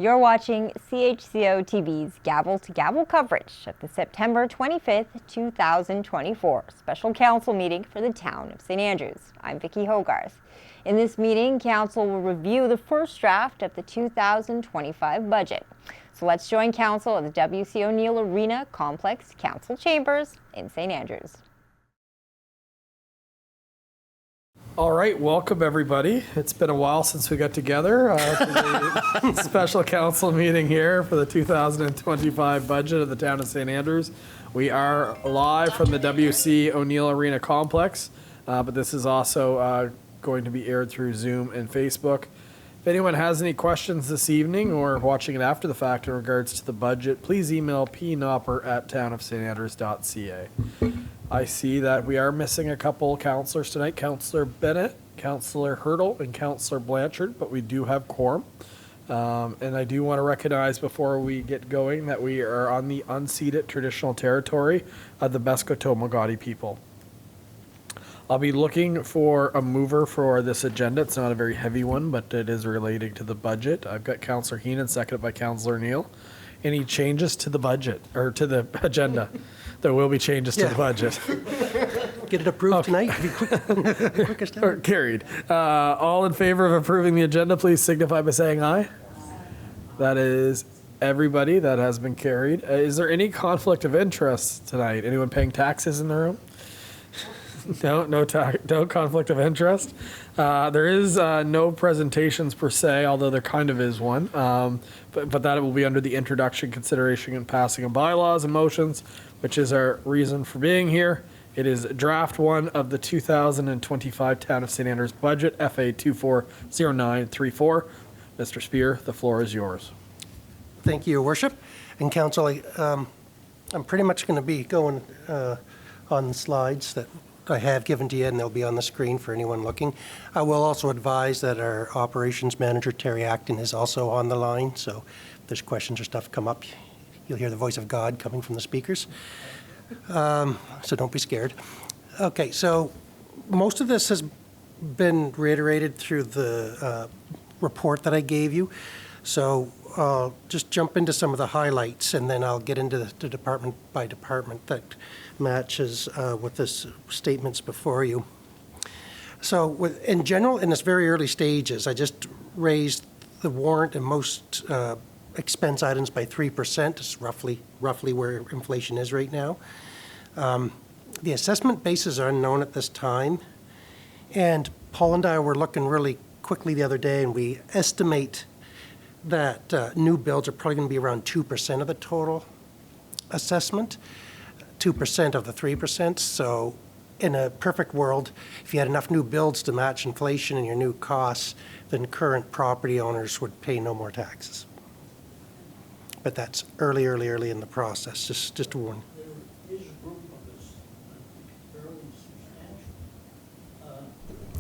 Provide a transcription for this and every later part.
You're watching CHCO-TV's Gavel to Gavel coverage of the September 25th, 2024 Special Council meeting for the town of St. Andrews. I'm Vicki Hogarth. In this meeting, Council will review the first draft of the 2025 budget. So let's join Council at the W.C. O'Neill Arena Complex Council Chambers in St. Andrews. All right, welcome everybody. It's been a while since we got together for the special council meeting here for the 2025 budget of the town of St. Andrews. We are live from the W.C. O'Neill Arena Complex, but this is also going to be aired through Zoom and Facebook. If anyone has any questions this evening or watching it after the fact in regards to the budget, please email pnopper@townofstandrews.ca. I see that we are missing a couple councillors tonight, Councillor Bennett, Councillor Hurdle, and Councillor Blanchard, but we do have quorum. And I do want to recognize before we get going that we are on the unceded traditional territory of the Beskoto-Magadi people. I'll be looking for a mover for this agenda. It's not a very heavy one, but it is relating to the budget. I've got Councillor Heenan, seconded by Councillor Neal. Any changes to the budget, or to the agenda? There will be changes to the budget. Get it approved tonight. Quickest time. Carried. All in favor of approving the agenda, please signify by saying aye. That is everybody. That has been carried. Is there any conflict of interest tonight? Anyone paying taxes in the room? No conflict of interest. There is no presentations per se, although there kind of is one. But that will be under the introduction, consideration, and passing of bylaws and motions, which is our reason for being here. It is draft one of the 2025 Town of St. Andrews budget, FA 240934. Mr. Spear, the floor is yours. Thank you, Your Worship. And Council, I'm pretty much going to be going on the slides that I have given to you, and they'll be on the screen for anyone looking. I will also advise that our operations manager, Terry Acton, is also on the line, so if there's questions or stuff come up, you'll hear the voice of God coming from the speakers. So don't be scared. Okay, so most of this has been reiterated through the report that I gave you. So I'll just jump into some of the highlights, and then I'll get into the department by department that matches with the statements before you. So in general, in its very early stages, I just raised the warrant and most expense items by 3%. It's roughly where inflation is right now. The assessment bases are unknown at this time. And Paul and I were looking really quickly the other day, and we estimate that new builds are probably going to be around 2% of the total assessment, 2% of the 3%. So in a perfect world, if you had enough new builds to match inflation and your new costs, then current property owners would pay no more taxes. But that's early in the process, just a warning. There is a group of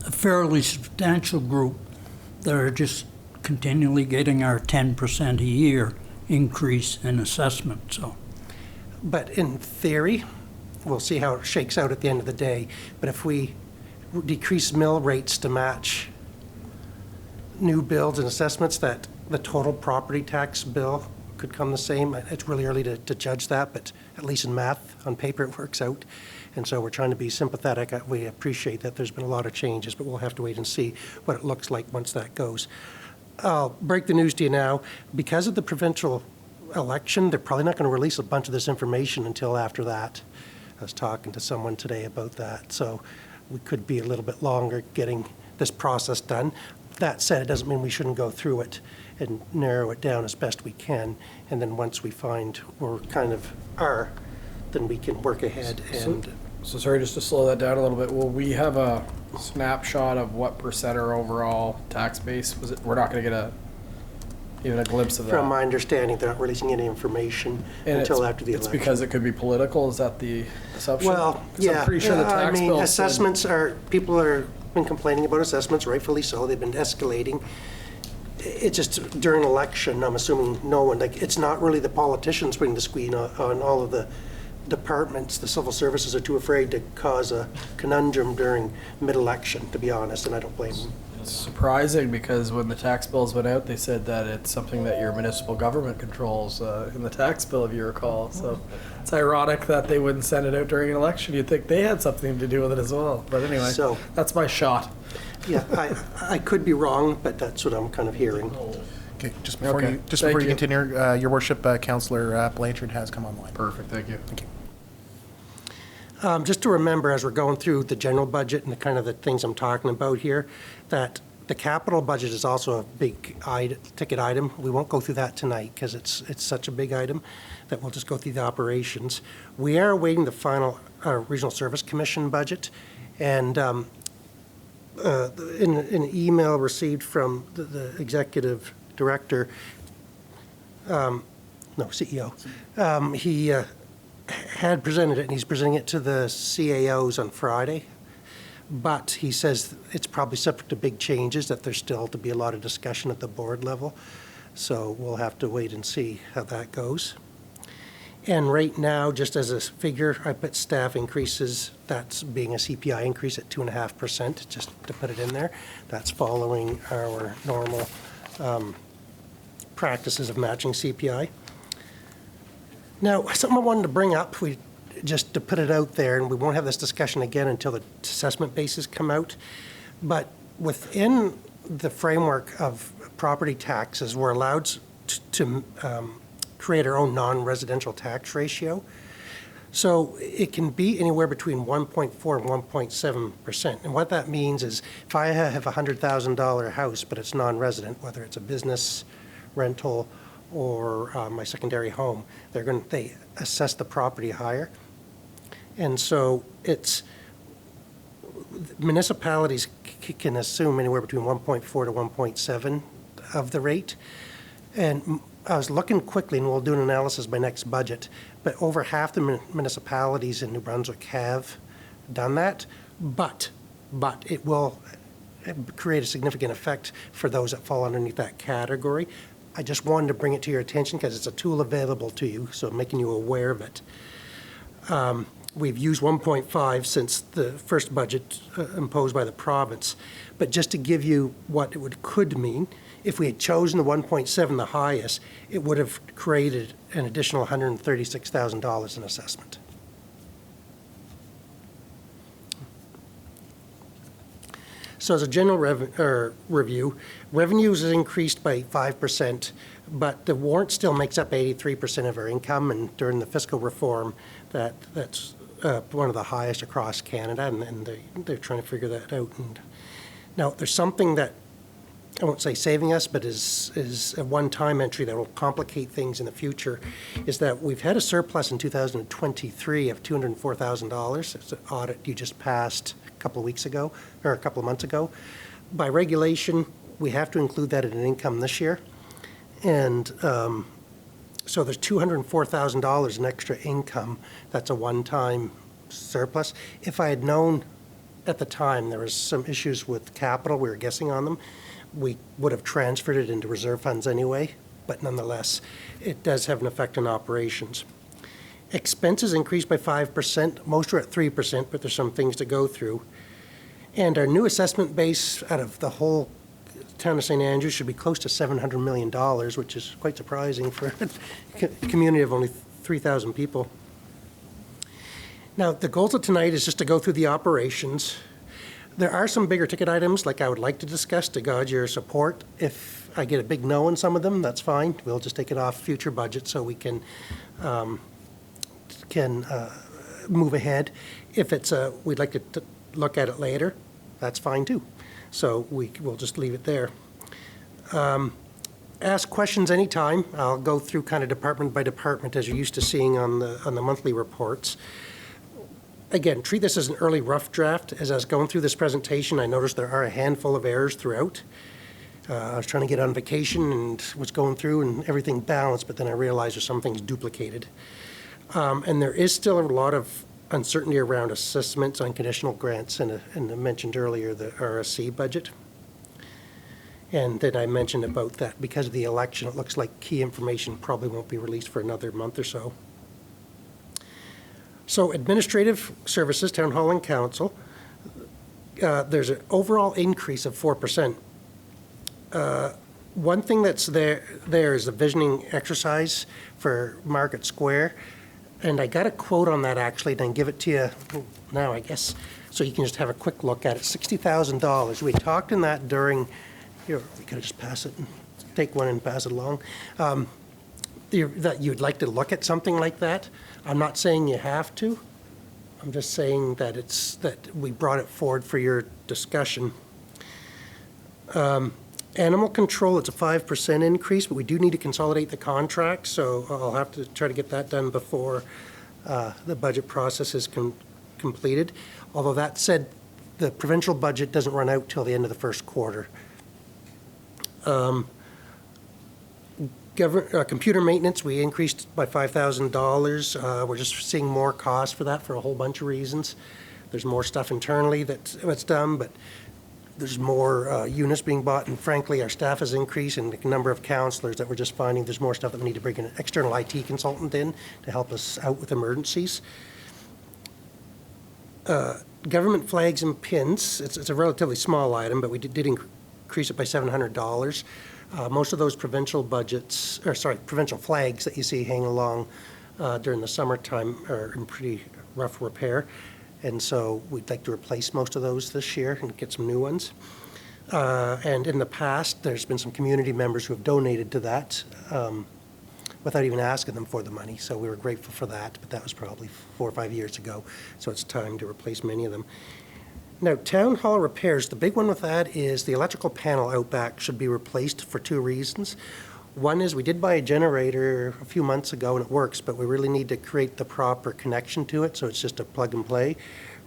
us, a fairly substantial group that are just continually getting our 10% a year increase in assessment. So, but in theory, we'll see how it shakes out at the end of the day. But if we decrease mill rates to match new builds and assessments, that the total property tax bill could come the same. It's really early to judge that, but at least in math, on paper, it works out. And so we're trying to be sympathetic. We appreciate that there's been a lot of changes, but we'll have to wait and see what it looks like once that goes. I'll break the news to you now. Because of the provincial election, they're probably not going to release a bunch of this information until after that. I was talking to someone today about that. So we could be a little bit longer getting this process done. That said, it doesn't mean we shouldn't go through it and narrow it down as best we can. And then once we find where we kind of are, then we can work ahead. So sorry, just to slow that down a little bit, will we have a snapshot of what percent our overall tax base? We're not going to get even a glimpse of that? From my understanding, they're not releasing any information until after the election. It's because it could be political? Is that the assumption? Well, yeah. I'm pretty sure the tax bill assessments people are been complaining about assessments, rightfully so. They've been escalating. It's just during election, I'm assuming no one, it's not really the politicians putting the squeeze on all of the departments. The civil services are too afraid to cause a conundrum during mid-election, to be honest, and I don't blame them. it's surprising because when the tax bills went out, they said that it's something that your municipal government controls in the tax bill, if you recall. So it's ironic that they wouldn't send it out during an election. You'd think they had something to do with it as well. But anyway, So- that's my shot. Yeah, I could be wrong, but that's what I'm kind of hearing. Okay, just before Okay, you thank you. continue, Your Worship, Councillor Blanchard has come online. Perfect, thank you. Thank you. Just to remember, as we're going through the general budget and the kind of the things I'm talking about here, that the capital budget is also a big ticket item. We won't go through that tonight because it's such a big item that we'll just go through the operations. We are awaiting the final Regional Service Commission budget, and in an email received from the executive director, CEO, he had presented it, and he's presenting it to the CAOs on Friday. But he says it's probably subject to big changes, that there's still to be a lot of discussion at the board level. So we'll have to wait and see how that goes. And right now, just as a figure, I put staff increases, that's being a CPI increase at 2.5%, just to put it in there. That's following our normal practices of matching CPI. Now, something I wanted to bring up, just to put it out there, and we won't have this discussion again until the assessment bases come out, but within the framework of property taxes, we're allowed to create our own non-residential tax ratio. So it can be anywhere between 1.4 and 1.7%. And what that means is if I have a $100,000 house, but it's non-resident, whether it's a business, rental, or my secondary home, they assess the property higher. And so it's municipalities can assume anywhere between 1.4 to 1.7 of the rate. And I was looking quickly, and we'll do an analysis by next budget, but over half the municipalities in New Brunswick have done that, but it will create a significant effect for those that fall underneath that category. I just wanted to bring it to your attention because it's a tool available to you, so making you aware of it. We've used 1.5 since the first budget imposed by the province, but just to give you what it could mean, if we had chosen the 1.7, the highest, it would have created an additional $136,000 in assessment. So as a general review, revenues is increased by 5%, but the warrant still makes up 83% of our income, and during the fiscal reform, that's one of the highest across Canada, and they're trying to figure that out. And now, there's something that, I won't say saving us, but is a one-time entry that will complicate things in the future, is that we've had a surplus in 2023 of $204,000. It's an audit you just passed a couple of months ago. By regulation, we have to include that in an income this year. And so there's $204,000 in extra income. That's a one-time surplus. If I had known at the time there was some issues with capital, we were guessing on them, we would have transferred it into reserve funds anyway, but nonetheless, it does have an effect on operations. Expenses increased by 5%. Most are at 3%, but there's some things to go through. And our new assessment base out of the whole town of St. Andrews should be close to $700 million, which is quite surprising for a community of only 3,000 people. Now, the goals of tonight is just to go through the operations. There are some bigger ticket items like I would like to discuss to gauge your support. If I get a big no on some of them, that's fine. We'll just take it off future budget so we can move ahead. If it's we'd like to look at it later, that's fine too. So we'll just leave it there. Ask questions anytime. I'll go through kind of department by department as you're used to seeing on the monthly reports. Again, treat this as an early rough draft. As I was going through this presentation, I noticed there are a handful of errors throughout. I was trying to get on vacation and was going through and everything balanced, but then I realized there's some things duplicated. And there is still a lot of uncertainty around assessments on conditional grants and I mentioned earlier the RSC budget. And then I mentioned about that because of the election, it looks like key information probably won't be released for another month or so. So administrative services, town hall and council. there's an overall increase of 4%. One thing that's there is the visioning exercise for Market Square. And I got a quote on that actually, then give it to you now, I guess, so you can just have a quick look at it. $60,000. We talked in that during, here, we could just pass it, and take one and pass it along. That you'd like to look at something like that. I'm not saying you have to. I'm just saying that that we brought it forward for your discussion. Animal control, it's a 5% increase, but we do need to consolidate the contract, so I'll have to try to get that done before the budget process is completed. Although that said, the provincial budget doesn't run out till the end of the first quarter. Computer maintenance, we increased by $5,000. We're just seeing more costs for that for a whole bunch of reasons. There's more stuff internally that's done, but there's more units being bought, and frankly, our staff has increased, and the number of counselors that we're just finding there's more stuff that we need to bring an external IT consultant in to help us out with emergencies. Government flags and pins, it's a relatively small item, but we did increase it by $700. Most of those provincial flags that you see hanging along during the summertime are in pretty rough repair. And so we'd like to replace most of those this year and get some new ones. And in the past, there's been some community members who have donated to that without even asking them for the money. So we were grateful for that, but that was probably 4 or 5 years ago. So it's time to replace many of them. Now, town hall repairs, the big one with that is the electrical panel out back should be replaced for 2 reasons. One is we did buy a generator a few months ago and it works, but we really need to create the proper connection to it, so it's just a plug and play.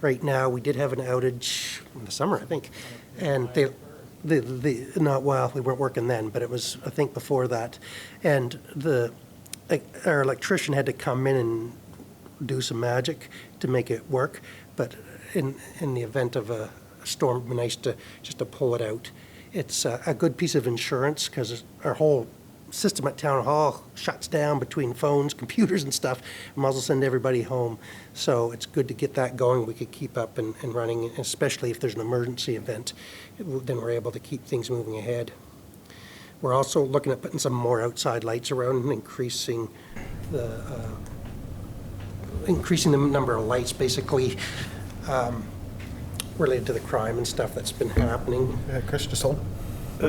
Right now, we did have an outage in the summer, I think, and we weren't working then, but it was, I think, before that. And our electrician had to come in and do some magic to make it work, but in the event of a storm, it'd be nice to pull it out. It's a good piece of insurance because our whole system at Town Hall shuts down between phones, computers and stuff. We might as well send everybody home. So it's good to get that going. We could keep up and running, especially if there's an emergency event. Then we're able to keep things moving ahead. We're also looking at putting some more outside lights around and increasing the number of lights, basically related to the crime and stuff that's been happening. Chris, just hold.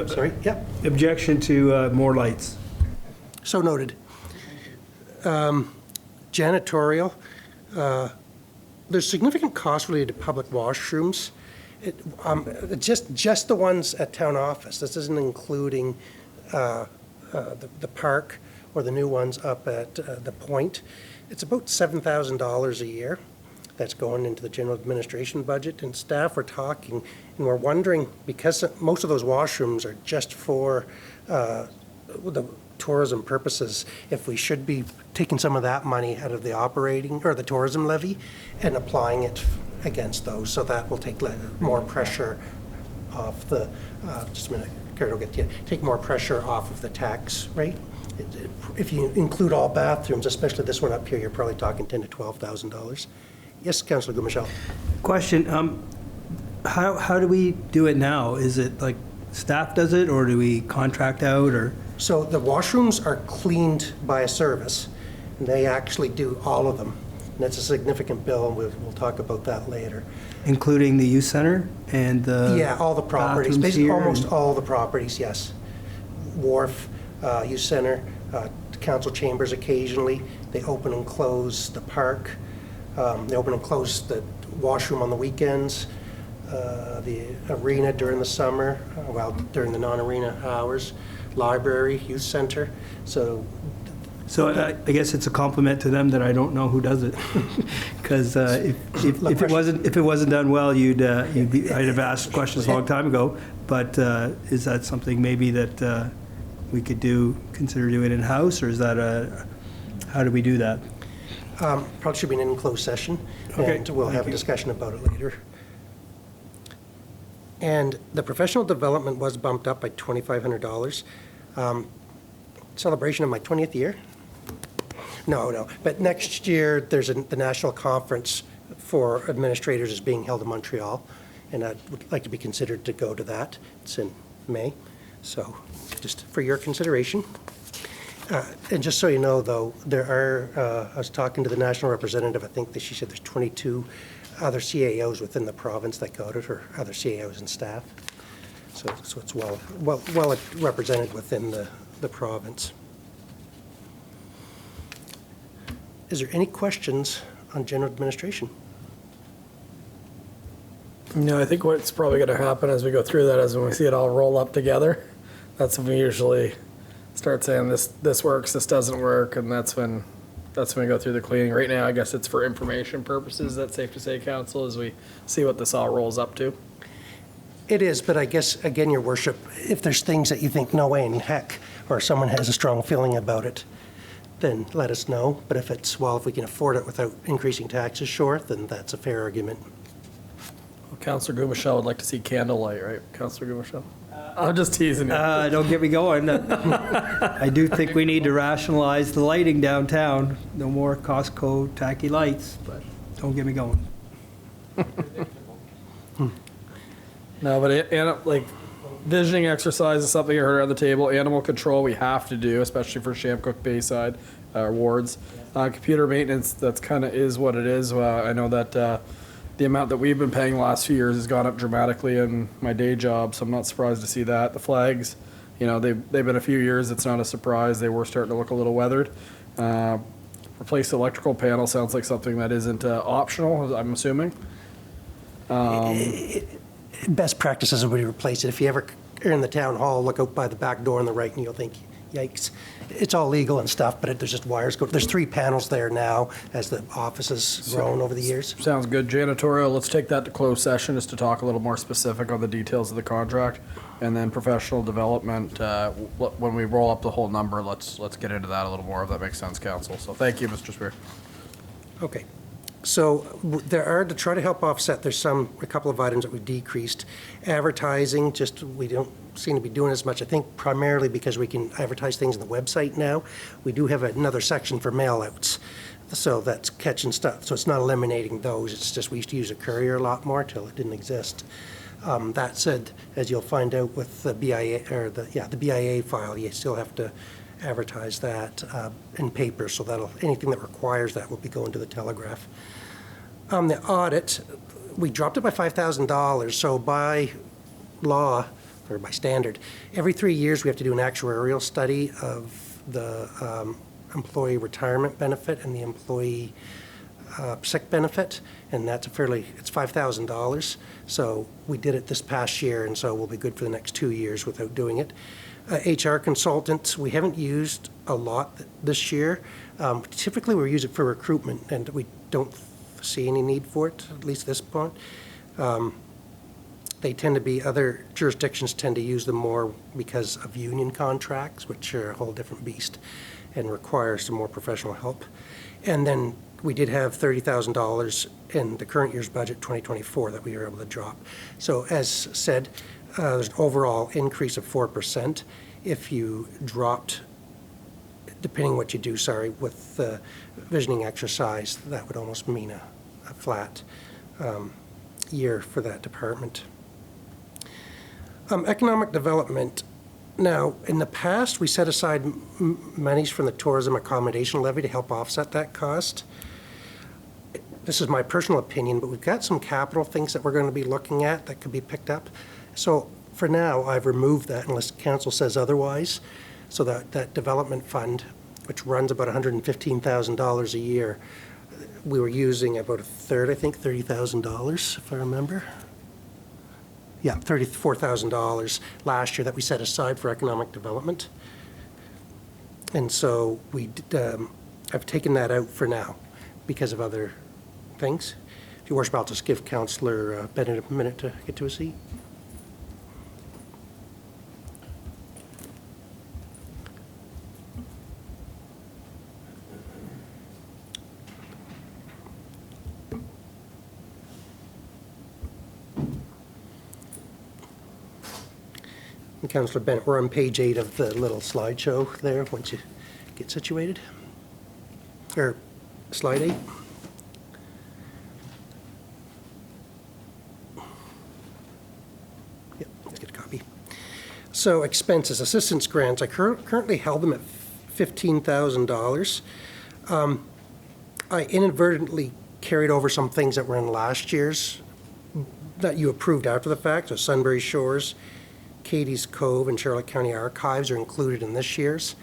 Sorry, yeah. Objection to more lights. So noted. Janitorial, there's significant costs related to public washrooms. Just the ones at town office. This isn't including the park or the new ones up at the Point. It's about $7,000 a year. That's going into the general administration budget, and staff were talking, and we're wondering, because most of those washrooms are just for the tourism purposes, if we should be taking some of that money out of the operating, or the tourism levy, and applying it against those, so that will take more pressure off the, just a minute, Kurt will get to you, take more pressure off of the tax rate. If you include all bathrooms, especially this one up here, you're probably talking $10,000 to $12,000. Yes, Councillor Michelle. Question, how do we do it now? Is it like staff does it, or do we contract out, or? So the washrooms are cleaned by a service, and they actually do all of them. And that's a significant bill, and we'll talk about that later. Including the youth center and the Yeah, all the properties, bathrooms basically here almost and- all the properties, yes. Wharf, youth center, council chambers occasionally. They open and close the park. They open and close the washroom on the weekends, the arena during the summer, during the non-arena hours, library, youth center. So I guess it's a compliment to them that I don't know who does it, because if it wasn't done well, I'd have asked questions a long time ago. But is that something maybe that we could consider doing in-house, or is that how do we do that? probably should be an enclosed session, Okay, and we'll have thank a you. discussion about it later. And the professional development was bumped up by $2,500. Celebration of my 20th year? No. But next year, there's the national conference for administrators is being held in Montreal, and I would like to be considered to go to that. It's in May, so just for your consideration. And just so you know, though, there are, I was talking to the national representative, I think that she said there's 22 other CAOs within the province that go to it, or other CAOs and staff. So it's well represented within the province. Is there any questions on general administration? No, I think what's probably going to happen as we go through that is when we see it all roll up together, that's when we usually start saying this works, this doesn't work, and that's when we go through the cleaning. Right now, I guess it's for information purposes. That's safe to say, Council, as we see what this all rolls up to. It is, but I guess, again, Your Worship, if there's things that you think, no way in heck, or someone has a strong feeling about it, then let us know. But if it's, well, if we can afford it without increasing taxes, sure, then that's a fair argument. Well, Councillor Gumashell would like to see candlelight, right? Councillor Gumashell? I'm just teasing you. Don't get me going. I do think we need to rationalize the lighting downtown. No more Costco tacky lights, but don't get me going. No, but like visioning exercise is something I heard around the table. Animal control we have to do, especially for Shamcook Bayside wards. Computer maintenance, that's kind of is what it is. I know that the amount that we've been paying the last few years has gone up dramatically in my day job, so I'm not surprised to see that. The flags, you know, they've been a few years. It's not a surprise. They were starting to look a little weathered. Replace the electrical panel sounds like something that isn't optional, I'm assuming. Best practices would be to replace it. If you ever are in the town hall, look out by the back door on the right and you'll think, yikes. It's all legal and stuff, but there's just wires go. There's 3 panels there now as the office has grown over the years. Sounds good. Janitorial, let's take that to closed session just to talk a little more specific on the details of the contract. And then professional development, when we roll up the whole number, let's get into that a little more, if that makes sense, Council. So thank you, Mr. Spear. Okay. So there are, to try to help offset, there's a couple of items that we decreased. Advertising, just we don't seem to be doing as much, I think primarily because we can advertise things on the website now. We do have another section for mail-outs, so that's catching stuff. So it's not eliminating those, it's just we used to use a courier a lot more till it didn't exist. That said, as you'll find out with the BIA, or the BIA file, you still have to advertise that in paper, so anything that requires that will be going to the Telegraph. The audit, we dropped it by $5,000, so by law, or by standard, every 3 years we have to do an actuarial study of the employee retirement benefit and the employee sick benefit, and it's $5,000. So we did it this past year, and so we'll be good for the next 2 years without doing it. HR consultants, we haven't used a lot this year. Typically, we use it for recruitment, and we don't see any need for it, at least at this point. They tend to be, other jurisdictions tend to use them more because of union contracts, which are a whole different beast and require some more professional help. And then we did have $30,000 in the current year's budget, 2024, that we were able to drop. So as said, there's an overall increase of 4%. If you dropped, depending what you do, with the visioning exercise, that would almost mean a flat year for that department. Economic development. Now, in the past, we set aside monies from the tourism accommodation levy to help offset that cost. This is my personal opinion, but we've got some capital things that we're going to be looking at that could be picked up. So for now, I've removed that unless council says otherwise. So that development fund, which runs about $115,000 a year, we were using about a third, I think, $30,000, if I remember. Yeah, $34,000 last year that we set aside for economic development. And so I've taken that out for now because of other things. If you worship, I'll just give Councillor Bennett a minute to get to a seat. And Councillor Bennett, we're on page 8 of the little slideshow there, once you get situated. Or slide 8. So expenses, assistance grants, I currently held them at $15,000. I inadvertently carried over some things that were in last year's that you approved after the fact. So Sunbury Shores, Katie's Cove, and Charlotte County Archives are included in this year's.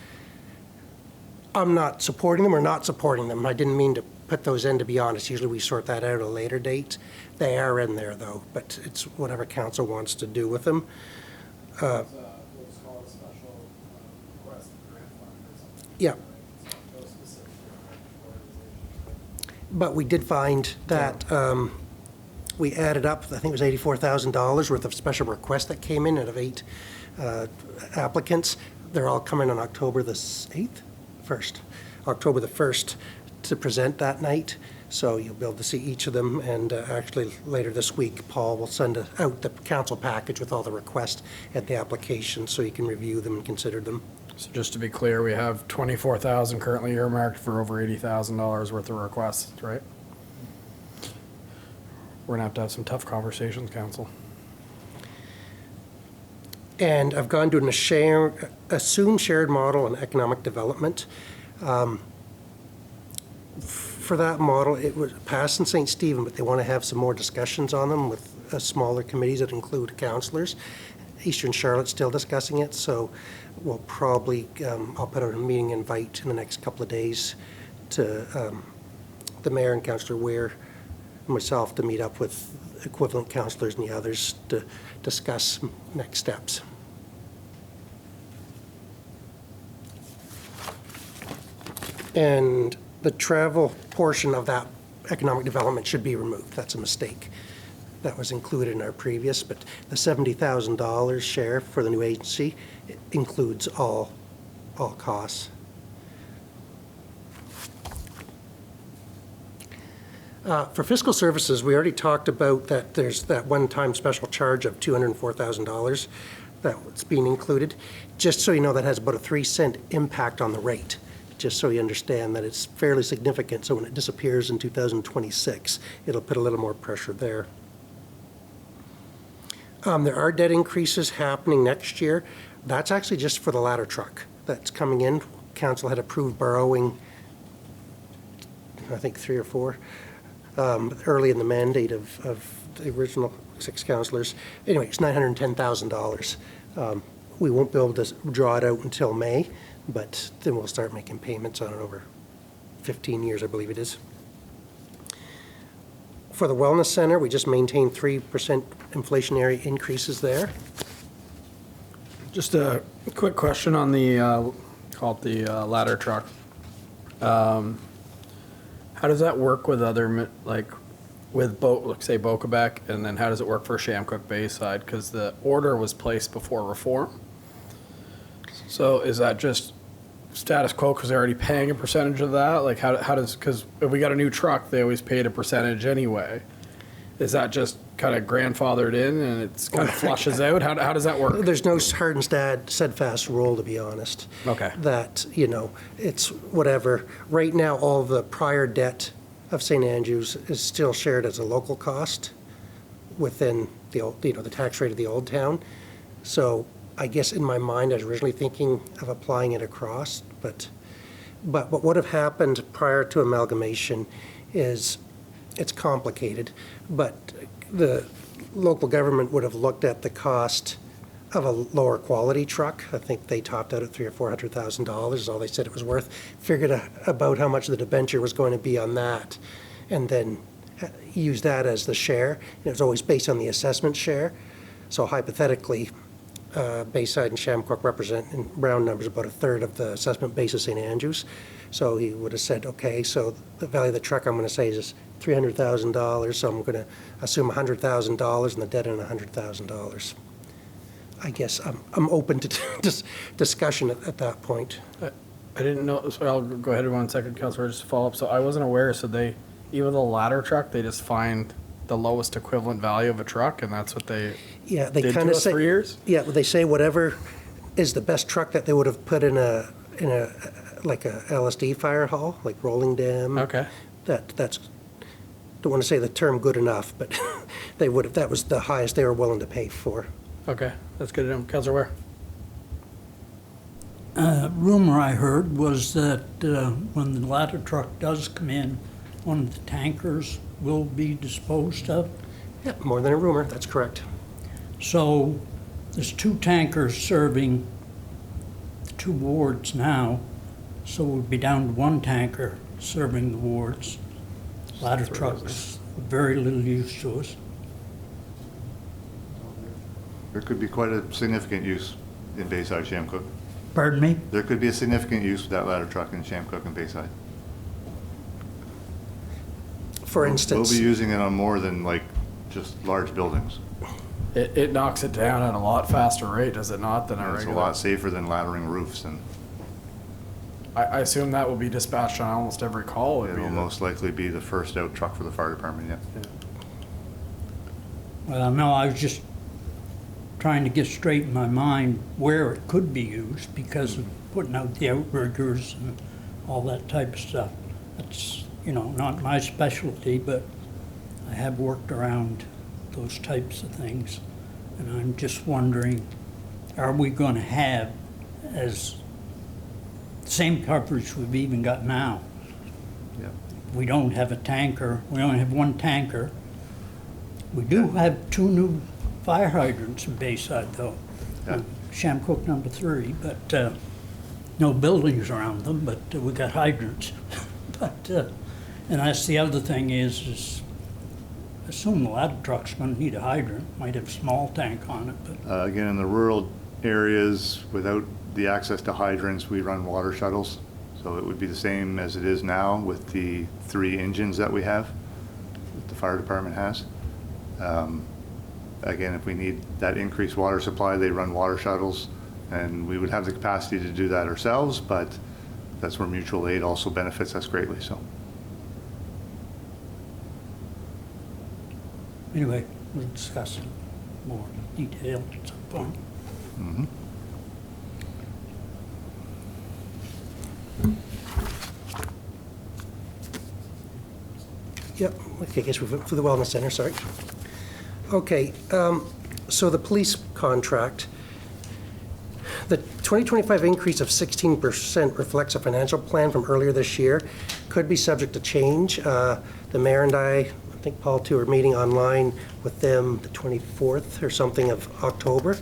I'm not supporting them or not supporting them. I didn't mean to put those in, to be honest. Usually we sort that out at a later date. They are in there, though, but it's whatever council wants to do with them. Yeah. But we did find that we added up, I think it was $84,000 worth of special requests that came in out of 8 applicants. They're all coming on October the 1st to present that night. So you'll be able to see each of them, and actually later this week, Paul will send out the council package with all the requests and the applications so you can review them and consider them. So just to be clear, we have 24,000 currently earmarked for over $80,000 worth of requests, right? We're gonna have to have some tough conversations, council. And I've gone to an assumed shared model on economic development. For that model, it was passed in St. Stephen, but they want to have some more discussions on them with smaller committees that include councillors. Eastern Charlotte's still discussing it, so we'll probably, I'll put out a meeting invite in the next couple of days to the mayor and Councillor Weir and myself to meet up with equivalent councillors and the others to discuss next steps. And the travel portion of that economic development should be removed. That's a mistake. That was included in our previous, but the $70,000 share for the new agency includes all costs. For fiscal services, we already talked about that there's that one-time special charge of $204,000 that's being included. Just so you know, that has about a 3-cent impact on the rate. Just so you understand that it's fairly significant. So when it disappears in 2026, it'll put a little more pressure there. There are debt increases happening next year. That's actually just for the ladder truck that's coming in. Council had approved borrowing, I think 3 or 4, early in the mandate of the original 6 councillors. Anyway, it's $910,000. We won't be able to draw it out until May, but then we'll start making payments on it over 15 years, I believe it is. For the Wellness Center, we just maintained 3% inflationary increases there. Just a quick question on the, call it the ladder truck. How does that work with other, like, with like say Bocabec, and then how does it work for Shamcook Bayside? Because the order was placed before reform. So is that just status quo because they're already paying a percentage of that? Like how does, because if we got a new truck, they always paid a percentage anyway. Is that just kind of grandfathered in and it's kind of flushes out? How does that work? There's no hard and steadfast rule, to be honest. Okay. That, you know, it's whatever. Right now, all the prior debt of St. Andrews is still shared as a local cost within the old, you know, the tax rate of the old town. So I guess in my mind, I was originally thinking of applying it across, but what would have happened prior to amalgamation is it's complicated, but the local government would have looked at the cost of a lower quality truck. I think they topped out at $300,000 or $400,000 is all they said it was worth. Figured about how much the debenture was going to be on that, and then use that as the share. And it was always based on the assessment share. So hypothetically, Bayside and Shamcook represent, in round numbers, about 1/3 of the assessment base of St. Andrews. So he would have said, okay, so the value of the truck I'm going to say is $300,000, so I'm going to assume $100,000 and the debt in $100,000. I guess I'm open to discussion at that point. I didn't know, so I'll go ahead in 1 second, Councilor, just to follow up. So I wasn't aware, so they, even the ladder truck, they just find the lowest equivalent value of a truck, and that's what they They kind to of us say for years? Yeah, they say whatever is the best truck that they would have put in a like a LSD fire hall, like rolling dam. Okay. That's don't want to say the term good enough, but they would have, that was the highest they were willing to pay for. Okay, that's good to know. Councilor Ware? Rumor I heard was that when the ladder truck does come in, one of the tankers will be disposed of. Yeah, more than a rumor, that's correct. So there's 2 tankers serving the 2 wards now, so we'll be down to 1 tanker serving the wards. Ladder trucks, very little use to us. There could be quite a significant use in Bayside, Shamcook. Pardon me? There could be a significant use of that ladder truck in Shamcook and Bayside. For instance. We'll be using it on more than like just large buildings. It knocks it down at a lot faster rate, does it not, than a And it's a regular? lot safer than laddering roofs, and I assume that will be dispatched on almost every call. Would be it'll the- most likely be the first out truck for the fire department, yeah. Well, no, I was just trying to get straight in my mind where it could be used because of putting out the outriggers and all that type of stuff. That's, not my specialty, but I have worked around those types of things. And I'm just wondering, are we going to have as same coverage we've even got now? Yeah. We don't have a tanker. We only have 1 tanker. We do have 2 new fire hydrants in Bayside, though. Yeah. Shamcook number 3, but no buildings around them, but we got hydrants. But, and that's the other thing is I assume the ladder truck's gonna need a hydrant, might have a small tank on it, but Again, in the rural areas, without the access to hydrants, we run water shuttles. So it would be the same as it is now with the 3 engines that we have, that the fire department has. Again, if we need that increased water supply, they run water shuttles, and we would have the capacity to do that ourselves, but that's where mutual aid also benefits us greatly, so. anyway, we'll discuss it more detail at some point. Mhm. Yep, okay, I guess we've for the Wellness Center, sorry. Okay, so the police contract, the 2025 increase of 16% reflects a financial plan from earlier this year. Could be subject to change. The mayor and I think Paul too, are meeting online with them the 24th or something of October,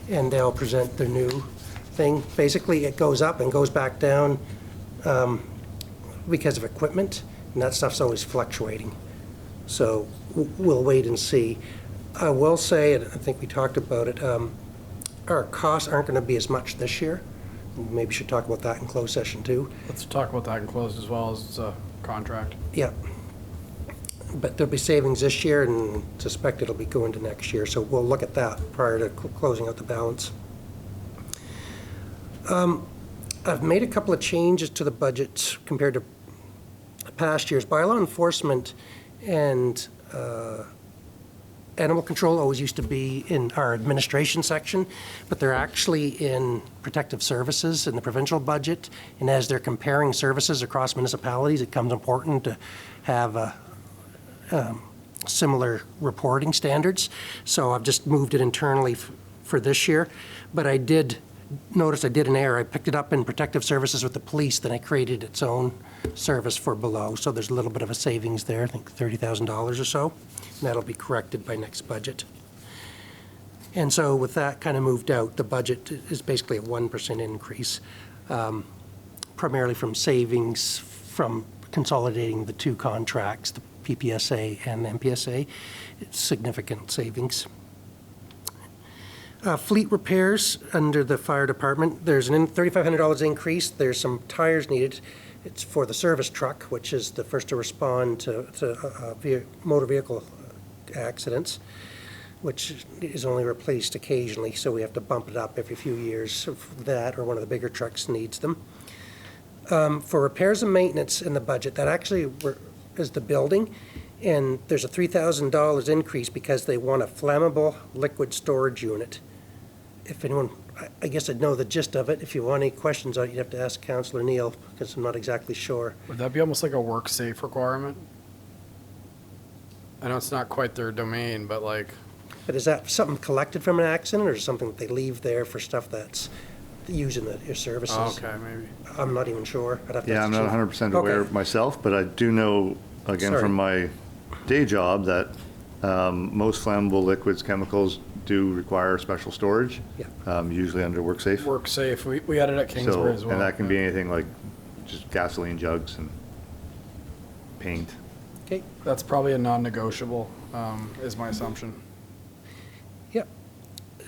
and they'll present their new thing. Basically, it goes up and goes back down because of equipment, and that stuff's always fluctuating. So we'll wait and see. I will say, and I think we talked about it, our costs aren't going to be as much this year. Maybe we should talk about that in closed session too. Let's talk about that in closed as well as a contract. Yeah. But there'll be savings this year, and suspect it'll be going to next year. So we'll look at that prior to closing out the balance. I've made a couple of changes to the budget compared to past years. Bylaw enforcement and animal control always used to be in our administration section, but they're actually in protective services in the provincial budget. And as they're comparing services across municipalities, it becomes important to have similar reporting standards. So I've just moved it internally for this year. But I did notice I did an error. I picked it up in protective services with the police, then I created its own service for below. So there's a little bit of a savings there, I think $30,000 or so. And that'll be corrected by next budget. And so with that kind of moved out, the budget is basically a 1% increase, primarily from savings from consolidating the two contracts, the PPSA and MPSA. It's significant savings. Fleet repairs under the fire department, there's an $3,500 increase. There's some tires needed. It's for the service truck, which is the first to respond to motor vehicle accidents, which is only replaced occasionally, so we have to bump it up every few years. That or one of the bigger trucks needs them. For repairs and maintenance in the budget, that actually is the building, and there's a $3,000 increase because they want a flammable liquid storage unit. If anyone, I guess I'd know the gist of it. If you want any questions on it, you'd have to ask Councillor Neal, because I'm not exactly sure. Would that be almost like a work safe requirement? I know it's not quite their domain, but like, But is that something collected from an accident, or is it something that they leave there for stuff that's using your services. Oh, okay, maybe. I'm not even sure. I'd have to Yeah, ask I'm the not chief. 100% aware Okay. myself, but I do know, again, Sorry. from my day job, that most flammable liquids, chemicals do require special storage, Yeah. usually under WorkSafe. Work safe. We had it at Kingsbury as well. And that can be anything like just gasoline jugs and paint. Okay, That's probably a non-negotiable, is my assumption. yeah.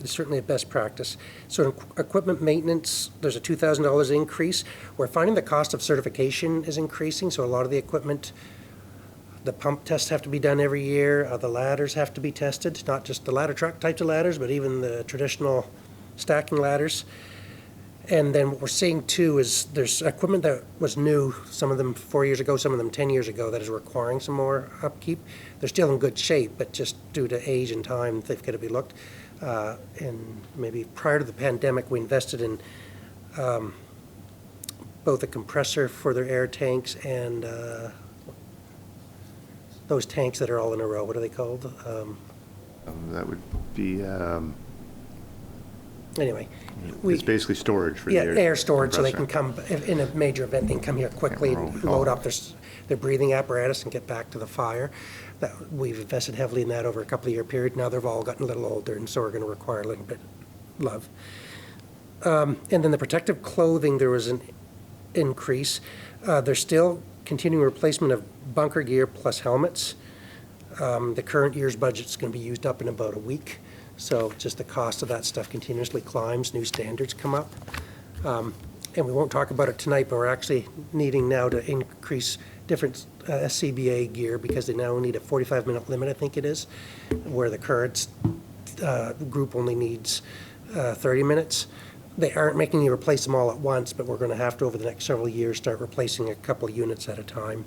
It's certainly a best practice. So in equipment maintenance, there's a $2,000 increase. We're finding the cost of certification is increasing, so a lot of the equipment, the pump tests have to be done every year, the ladders have to be tested, not just the ladder truck types of ladders, but even the traditional stacking ladders. And then what we're seeing too is there's equipment that was new, some of them 4 years ago, some of them 10 years ago, that is requiring some more upkeep. They're still in good shape, but just due to age and time, they've got to be looked. And maybe prior to the pandemic, we invested in both a compressor for their air tanks and those tanks that are all in a row. What are they called? That would be, Anyway. it's basically storage for the Yeah, air storage, so they can compressor. come, if in a major event, they can come here quickly Can't and roll. load up their breathing apparatus and get back to the fire. We've invested heavily in that over a couple of year period. Now they've all gotten a little older, and so we're going to require a little bit of love. And then the protective clothing, there was an increase. There's still continuing replacement of bunker gear plus helmets. The current year's budget's going to be used up in about a week. So just the cost of that stuff continuously climbs, new standards come up. And we won't talk about it tonight, but we're actually needing now to increase different SCBA gear because they now need a 45-minute limit, I think it is, where the current group only needs 30 minutes. They aren't making you replace them all at once, but we're going to have to, over the next several years, start replacing a couple of units at a time.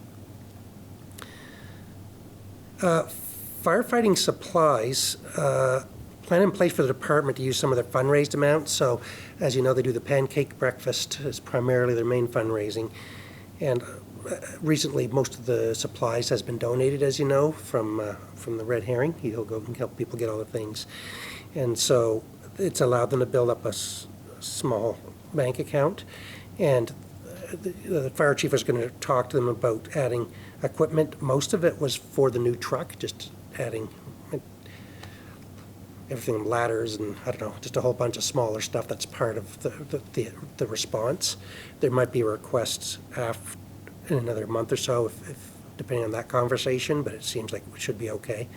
Firefighting supplies, plan in place for the department to use some of their fundraised amounts. So, as you know, they do the pancake breakfast is primarily their main fundraising. And recently, most of the supplies has been donated, as you know, from the Red Herring. He'll go and help people get all the things. And so it's allowed them to build up a small bank account. And the fire chief was going to talk to them about adding equipment. Most of it was for the new truck, just adding everything, ladders and, I don't know, just a whole bunch of smaller stuff that's part of the response. There might be requests in another month or so, if depending on that conversation, but it seems like it should be okay.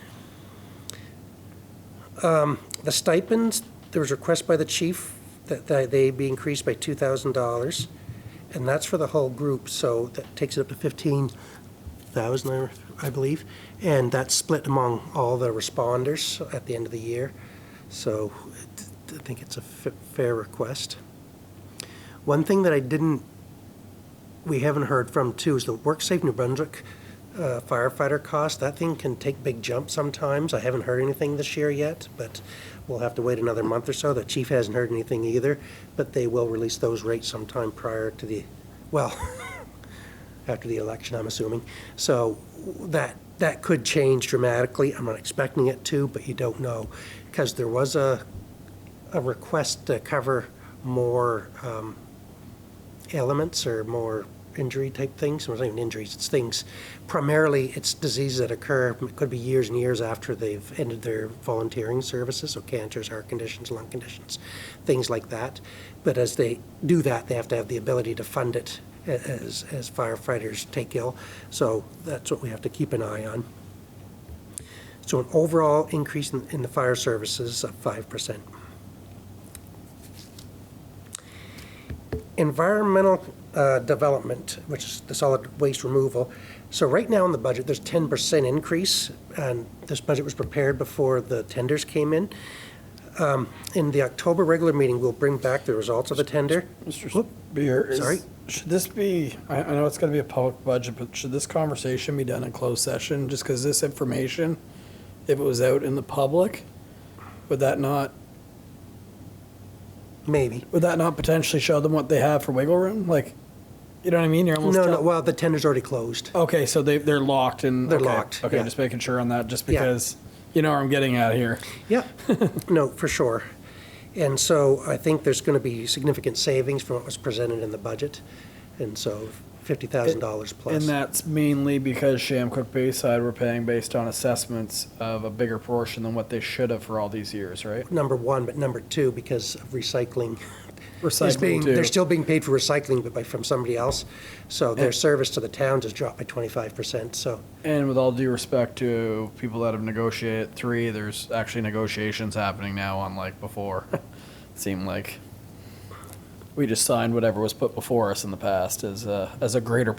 The stipends, there was a request by the chief that they be increased by $2,000, and that's for the whole group, so that takes it up to $15,000, I believe, and that's split among all the responders at the end of the year. So I think it's a fair request. One thing that we haven't heard from too is the WorkSafe New Brunswick firefighter cost. That thing can take big jumps sometimes. I haven't heard anything this year yet, but we'll have to wait another month or so. The chief hasn't heard anything either, but they will release those rates sometime prior to after the election, I'm assuming. So that could change dramatically. I'm not expecting it to, but you don't know, because there was a request to cover more ailments or more injury type things. Well, it's not even injuries, it's things. Primarily, it's diseases that occur, it could be years and years after they've ended their volunteering services, so cancers, heart conditions, lung conditions, things like that. But as they do that, they have to have the ability to fund it as firefighters take ill. So that's what we have to keep an eye on. So an overall increase in the fire services of 5%. Environmental development, which is the solid waste removal. So right now in the budget, there's 10% increase, and this budget was prepared before the tenders came in. In the October regular meeting, we'll bring back the results of the tender. Mr. Beer, Sorry? should this be, I know it's going to be a public budget, but should this conversation be done in closed session? Just because this information, if it was out in the public, would that not Maybe. potentially show them what they have for wiggle room? Like, you know what I mean? You're almost No, well, the tender's already closed. Okay, so they're locked and They're okay. locked, Okay, yeah. just making sure on that, just Yeah. because you know where I'm getting at here. Yeah, no, for sure. And so I think there's going to be significant savings from what was presented in the budget. And so $50,000 plus. And that's mainly because Shamcook Bayside were paying based on assessments of a bigger portion than what they should have for all these years, right? Number one, but number two, because of recycling. Recycling too. They're still being paid for recycling, but from somebody else. So their service to the towns has dropped by 25%, so. And with all due respect to people that have negotiated 3, there's actually negotiations happening now, unlike before. It seemed like we just signed whatever was put before us in the past as a greater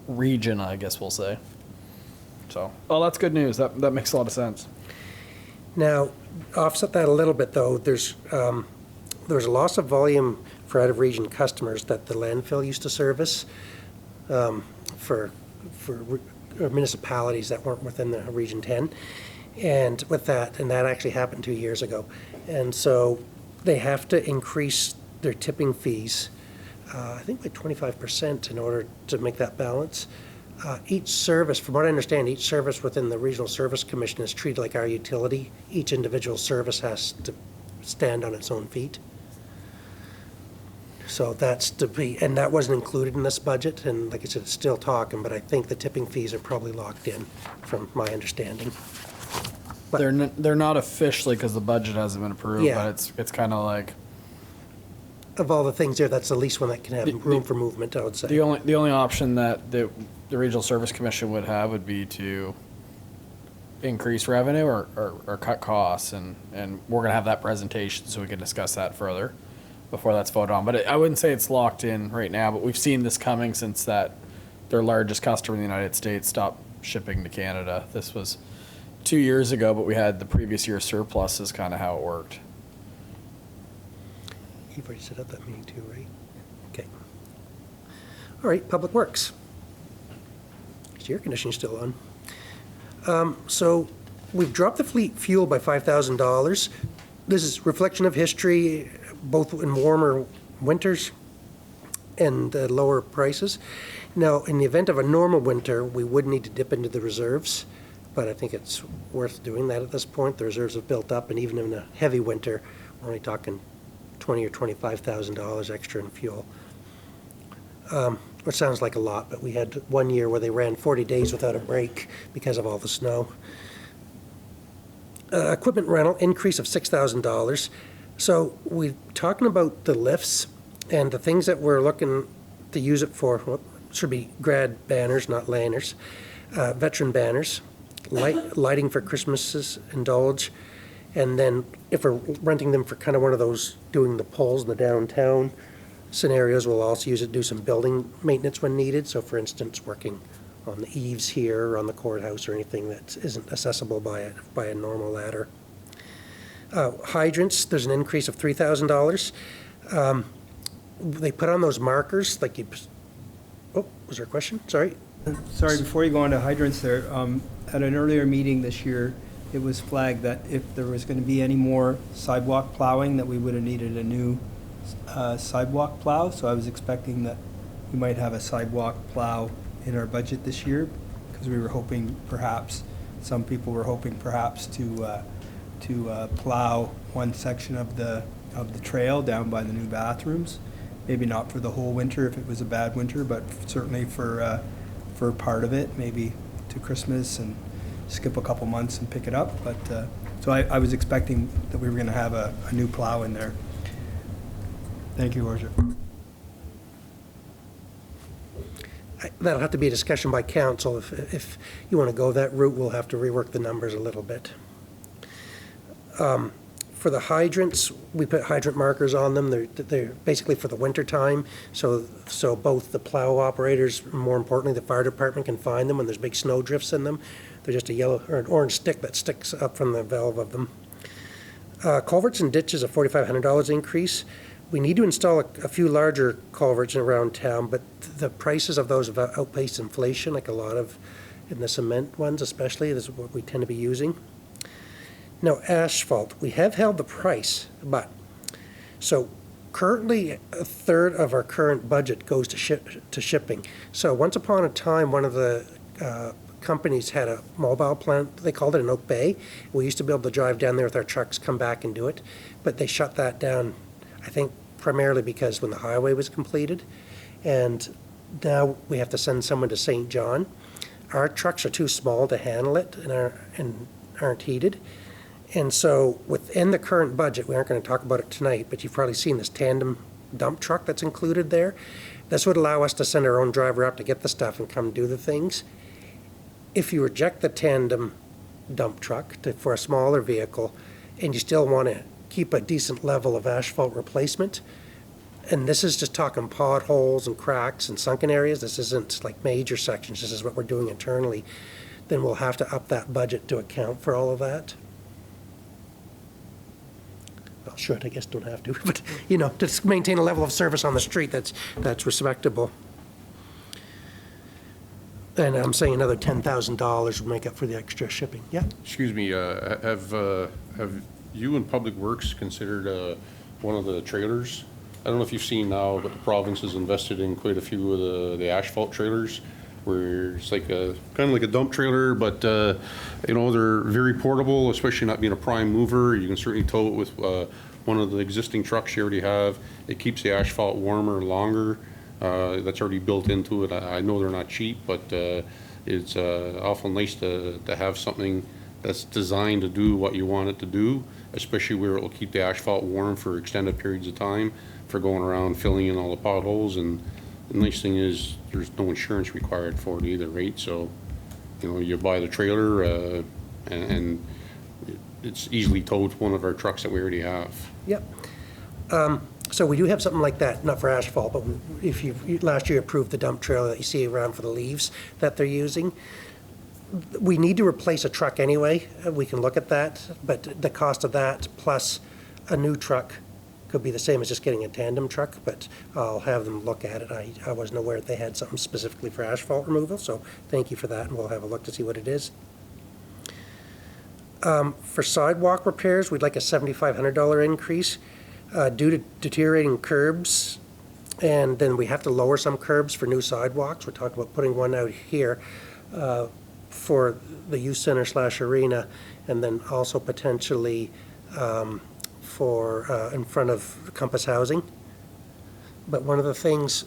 region, I guess we'll say. So, oh, that's good news. That makes a lot of sense. Now, offset that a little bit, though, there's a loss of volume for out-of-region customers that the landfill used to service for municipalities that weren't within the Region 10. And with that, and that actually happened 2 years ago. And so they have to increase their tipping fees, I think by 25% in order to make that balance. Each service, from what I understand, each service within the Regional Service Commission is treated like our utility. Each individual service has to stand on its own feet. So that's to be, and that wasn't included in this budget, and like I said, it's still talking, but I think the tipping fees are probably locked in, from my understanding. But- They're not officially because the budget hasn't been approved, Yeah. but it's kind of like Of all the things there, that's the least one that can have room for movement, I would say. the only option that the Regional Service Commission would have would be to increase revenue or cut costs, and we're gonna have that presentation so we can discuss that further before that's voted on. But I wouldn't say it's locked in right now, but we've seen this coming since that their largest customer in the United States stopped shipping to Canada. This was 2 years ago, but we had the previous year's surplus is kind of how it worked. You've already set up that meeting too, right? Okay. All right, Public Works. Is the air conditioning still on? So we've dropped the fleet fuel by $5,000. This is reflection of history, both in warmer winters and lower prices. Now, in the event of a normal winter, we would need to dip into the reserves, but I think it's worth doing that at this point. The reserves have built up, and even in a heavy winter, we're only talking $20,000 or $25,000 extra in fuel. Which sounds like a lot, but we had 1 year where they ran 40 days without a break because of all the snow. Equipment rental, increase of $6,000. So we're talking about the lifts and the things that we're looking to use it for. Well, should be grad banners, not lanners. Veteran banners, lighting for Christmases, indulge. And then if we're renting them for kind of one of those doing the poles in the downtown scenarios, we'll also use it to do some building maintenance when needed. So for instance, working on the eaves here or on the courthouse or anything that isn't accessible by a normal ladder. Hydrants, there's an increase of $3,000. They put on those markers like you, oh, was there a question? Sorry. Sorry, before you go on to hydrants there, at an earlier meeting this year, it was flagged that if there was going to be any more sidewalk plowing, that we would have needed a new sidewalk plow. So I was expecting that we might have a sidewalk plow in our budget this year, because we were hoping perhaps, some people were hoping perhaps to plow one section of the trail down by the new bathrooms. Maybe not for the whole winter if it was a bad winter, but certainly for part of it, maybe to Christmas and skip a couple months and pick it up. But so I was expecting that we were going to have a new plow in there. Thank you, Worship. That'll have to be a discussion by council. If you want to go that route, we'll have to rework the numbers a little bit. For the hydrants, we put hydrant markers on them. They're basically for the winter time, so both the plow operators, more importantly, the fire department can find them when there's big snow drifts in them. They're just a yellow or an orange stick that sticks up from the valve of them. Culverts and ditches, a $4,500 increase. We need to install a few larger culverts around town, but the prices of those have outpaced inflation, like a lot of, in the cement ones especially. This is what we tend to be using. Now, asphalt, we have held the price, but, so currently a third of our current budget goes to shipping. So once upon a time, one of the companies had a mobile plant, they called it in Oak Bay. We used to be able to drive down there with our trucks, come back and do it, but they shut that down, I think primarily because when the highway was completed, and now we have to send someone to St. John. Our trucks are too small to handle it and aren't heated. And so within the current budget, we aren't going to talk about it tonight, but you've probably seen this tandem dump truck that's included there. This would allow us to send our own driver out to get the stuff and come do the things. If you reject the tandem dump truck for a smaller vehicle and you still want to keep a decent level of asphalt replacement, and this is just talking potholes and cracks and sunken areas, this isn't like major sections, this is what we're doing internally, then we'll have to up that budget to account for all of that. Well, should, I guess don't have to, but, you know, to maintain a level of service on the street that's respectable. And I'm saying another $10,000 would make up for the extra shipping. Yeah? Excuse me, have you and Public Works considered one of the trailers? I don't know if you've seen now, but the province has invested in quite a few of the asphalt trailers, where it's like kind of like a dump trailer, but you know, they're very portable, especially not being a prime mover. You can certainly tow it with one of the existing trucks you already have. It keeps the asphalt warmer longer. That's already built into it. I know they're not cheap, but it's awful nice to have something that's designed to do what you want it to do, especially where it will keep the asphalt warm for extended periods of time, for going around filling in all the potholes. And the nice thing is there's no insurance required for it either, right? So, you know, you buy the trailer and it's easily towed to one of our trucks that we already have. Yep. So we do have something like that, not for asphalt, but if you last year approved the dump trailer that you see around for the leaves that they're using. We need to replace a truck anyway. We can look at that, but the cost of that plus a new truck could be the same as just getting a tandem truck, but I'll have them look at it. I wasn't aware that they had something specifically for asphalt removal, so thank you for that, and we'll have a look to see what it is. For sidewalk repairs, we'd like a $7,500 increase due to deteriorating curbs, and then we have to lower some curbs for new sidewalks. We're talking about putting one out here for the youth center / arena, and then also potentially for in front of Compass Housing. But one of the things,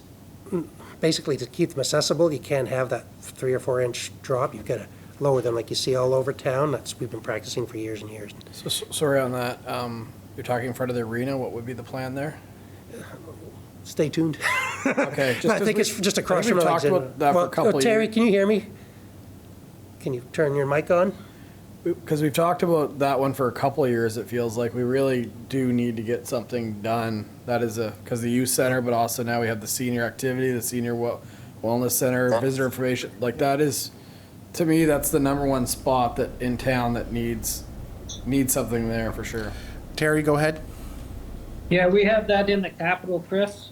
basically to keep them accessible, you can't have that 3 or 4 inch drop. You've got to lower them like you see all over town. We've been practicing for years and years. So, sorry on that. You're talking in front of the arena. What would be the plan there? Stay tuned. Okay. I think it's just across from we've talked Alexander. about that for a couple of Terry, years. can you hear me? Can you turn your mic on? Because we've talked about that one for a couple of years, it feels like we really do need to get something done. That is because the youth center, but also now we have the senior activity, the senior wellness center, visitor information. Like that is, to me, that's the #1 spot that in town that needs something there for sure. Terry, go ahead. Yeah, we have that in the capital, Chris,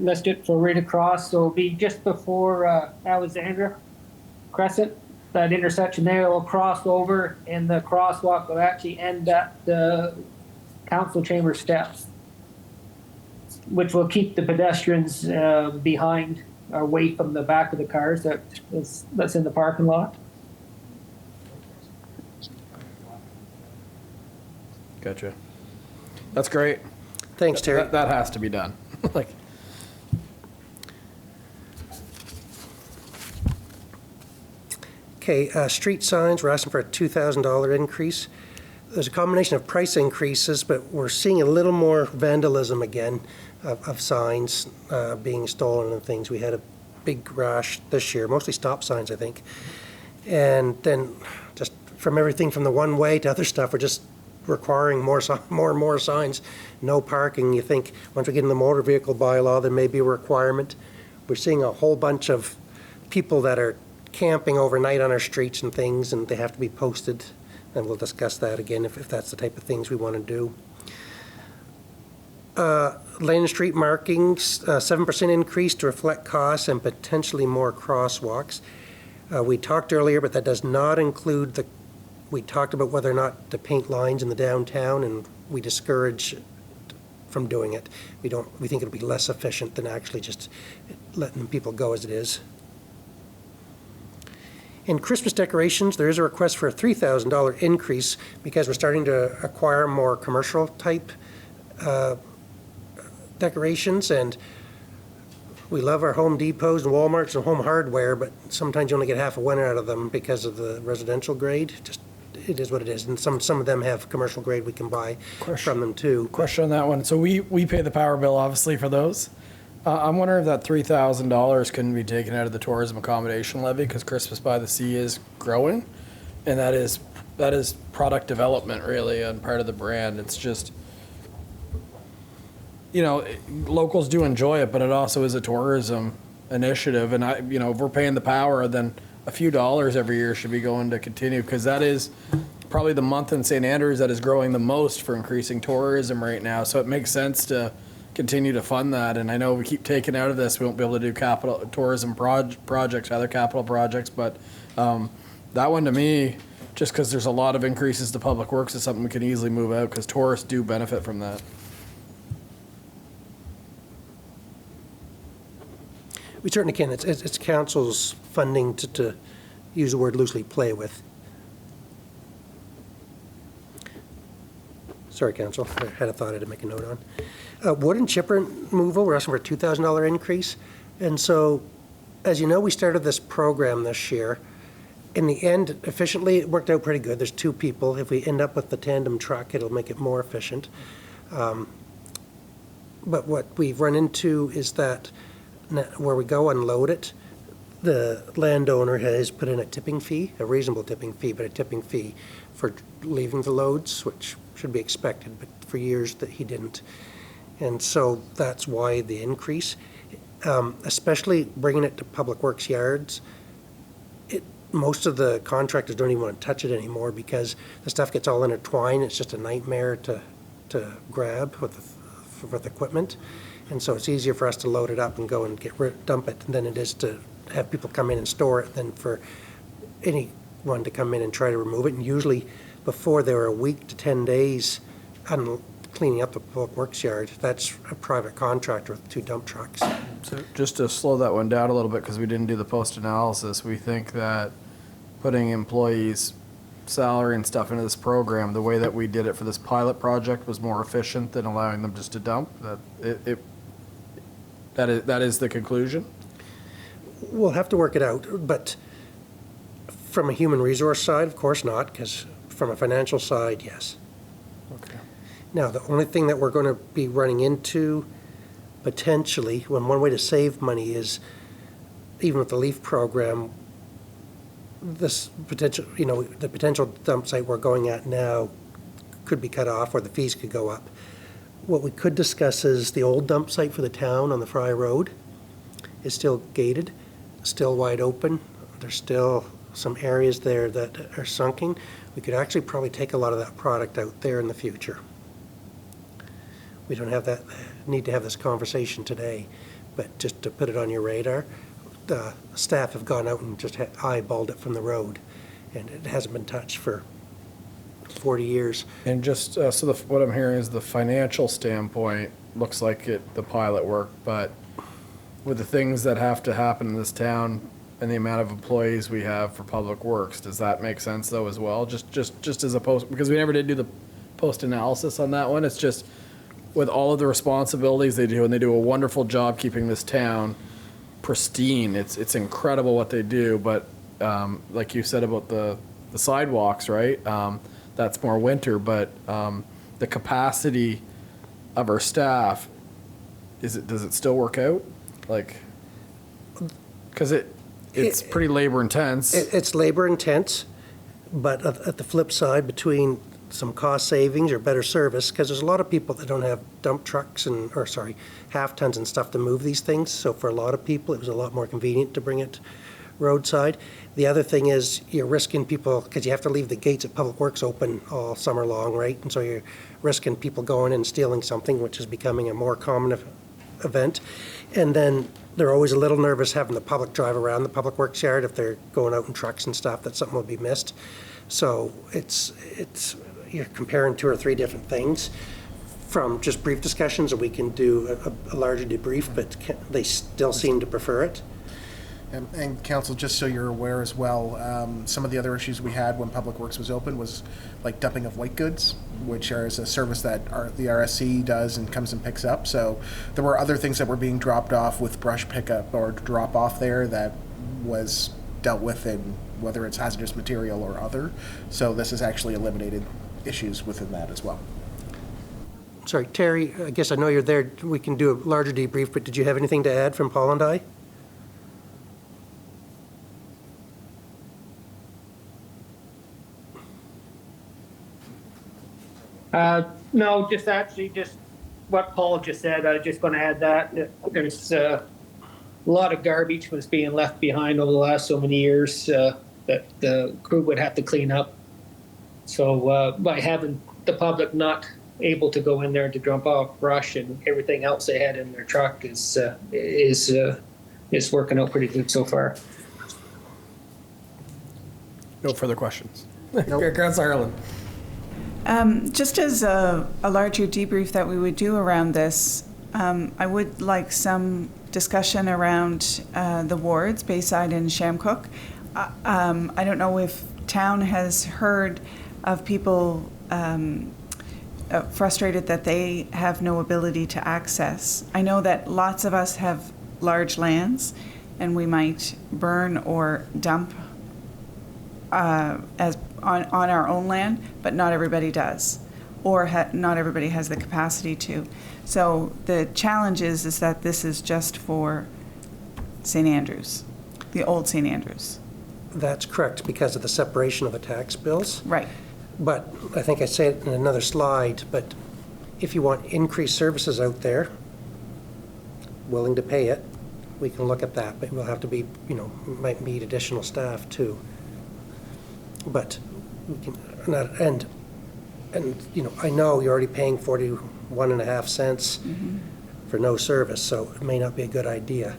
listed for right across. So it'll be just before Alexandra Crescent. That intersection there will cross over, and the crosswalk will actually end at the council chamber steps, which will keep the pedestrians behind, away from the back of the cars that's in the parking lot. Gotcha. That's great. Thanks, Terry. That has to be done. Like. Okay, street signs, we're asking for a $2,000 increase. There's a combination of price increases, but we're seeing a little more vandalism again of signs being stolen and things. We had a big rash this year, mostly stop signs, I think. And then just from everything from the one-way to other stuff, we're just requiring more and more signs. No parking. You think once we get in the motor vehicle bylaw, there may be a requirement. We're seeing a whole bunch of people that are camping overnight on our streets and things, and they have to be posted, and we'll discuss that again if that's the type of things we want to do. Lane and street markings, 7% increase to reflect costs and potentially more crosswalks. We talked earlier, but that does not include we talked about whether or not to paint lines in the downtown, and we discourage from doing it. We think it'll be less efficient than actually just letting people go as it is. In Christmas decorations, there is a request for a $3,000 increase because we're starting to acquire more commercial type decorations, and we love our Home Depots and Walmarts and Home Hardware, but sometimes you only get half a winner out of them because of the residential grade. Just, it is what it is. And some of them have commercial grade we can buy from them too. Question on that one. So we pay the power bill, obviously, for those. I'm wondering if that $3,000 couldn't be taken out of the tourism accommodation levy, because Christmas by the Sea is growing, and that is product development, really, and part of the brand. It's just, you know, locals do enjoy it, but it also is a tourism initiative. And if we're paying the power, then a few dollars every year should be going to continue, because that is probably the month in St. Andrews that is growing the most for increasing tourism right now. So it makes sense to continue to fund that. And I know we keep taking out of this, we won't be able to do tourism projects, other capital projects, but that one to me, just because there's a lot of increases to public works, is something we can easily move out, because tourists do benefit from that. We certainly can. It's council's funding to use the word loosely, play with. Sorry, council, I had a thought I had to make a note on. Wood and chipper removal, we're asking for a $2,000 increase. And so, as you know, we started this program this year. In the end, efficiently, it worked out pretty good. There's 2 people. If we end up with the tandem truck, it'll make it more efficient. But what we've run into is that where we go unload it, the landowner has put in a tipping fee, a reasonable tipping fee, but a tipping fee for leaving the loads, which should be expected, but for years that he didn't. And so that's why the increase, especially bringing it to Public Works yards. Most of the contractors don't even want to touch it anymore because the stuff gets all intertwined. It's just a nightmare to grab with equipment. And so it's easier for us to load it up and go and dump it than it is to have people come in and store it than for anyone to come in and try to remove it. And usually before they were a week to 10 days on cleaning up the Public Works yard. That's a private contractor with 2 dump trucks. So just to slow that one down a little bit, because we didn't do the post-analysis, we think that putting employees' salary and stuff into this program, the way that we did it for this pilot project, was more efficient than allowing them just to dump. That is the conclusion? We'll have to work it out, but from a human resource side, of course not, because from a financial side, yes. Okay. Now, the only thing that we're going to be running into potentially, one way to save money is, even with the LEAF program, this potential, the potential dump site we're going at now could be cut off, or the fees could go up. What we could discuss is the old dump site for the town on the Fry Road is still gated, still wide open. There's still some areas there that are sunken. We could actually probably take a lot of that product out there in the future. We don't have that need to have this conversation today, but just to put it on your radar, the staff have gone out and just eyeballed it from the road, and it hasn't been touched for 40 years. And just what I'm hearing is the financial standpoint looks like the pilot worked, but with the things that have to happen in this town and the amount of employees we have for Public Works, does that make sense though as well? Just as opposed, because we never did do the post-analysis on that one. It's just with all of the responsibilities they do, and they do a wonderful job keeping this town pristine. It's incredible what they do, but like you said about the sidewalks, right? That's more winter, but the capacity of our staff, does it still work out? Like, because it's pretty labor intense. It's labor intense, but at the flip side, between some cost savings or better service, because there's a lot of people that don't have dump trucks half tons and stuff to move these things. So for a lot of people, it was a lot more convenient to bring it roadside. The other thing is you're risking people, because you have to leave the gates at Public Works open all summer long, right? And so you're risking people going in and stealing something, which is becoming a more common event. And then they're always a little nervous having the public drive around the Public Works yard if they're going out in trucks and stuff, that something will be missed. So it's you're comparing 2 or 3 different things from just brief discussions, or we can do a larger debrief, but they still seem to prefer it. And council, just so you're aware as well, some of the other issues we had when Public Works was open was like dumping of white goods, which is a service that the RSC does and comes and picks up. So there were other things that were being dropped off with brush pickup or drop off there that was dealt with in whether it's hazardous material or other. So this has actually eliminated issues within that as well. Sorry, Terry, I guess I know you're there. We can do a larger debrief, but did you have anything to add from Paul and I? No, just what Paul just said. I was just going to add that there's a lot of garbage was being left behind over the last so many years that the crew would have to clean up. So by having the public not able to go in there to dump off brush and everything else they had in their truck is working out pretty good so far. No further questions. Councilor Ireland. Just as a larger debrief that we would do around this, I would like some discussion around the wards, Bayside and Shamcook. I don't know if town has heard of people frustrated that they have no ability to access. I know that lots of us have large lands and we might burn or dump as on our own land, but not everybody does, or not everybody has the capacity to. So the challenge is that this is just for St. Andrews, the old St. Andrews. That's correct, because of the separation of the tax bills. Right. But I think I said in another slide, but if you want increased services out there, willing to pay it, we can look at that, but we'll have to be, might need additional staff too. But we can, I know you're already paying 41.5 cents for no service, so it may not be a good idea.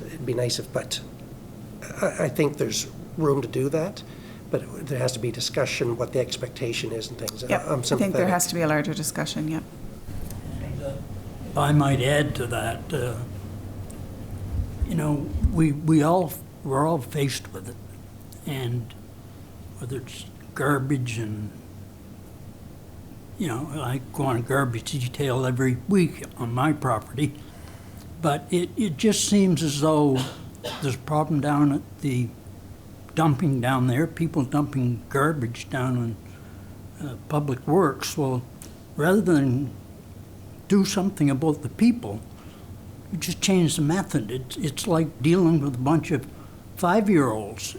It'd be nice if, but I think there's room to do that, but there has to be discussion what the expectation is and things. Yep. I think there has to be a larger discussion, yep. I might add to that, we're all faced with it, and whether it's garbage and, I go on a garbage detail every week on my property, but it just seems as though there's a problem down at the dumping down there, people dumping garbage down in Public Works. Well, rather than do something about the people, you just change the method. It's like dealing with a bunch of 5-year-olds,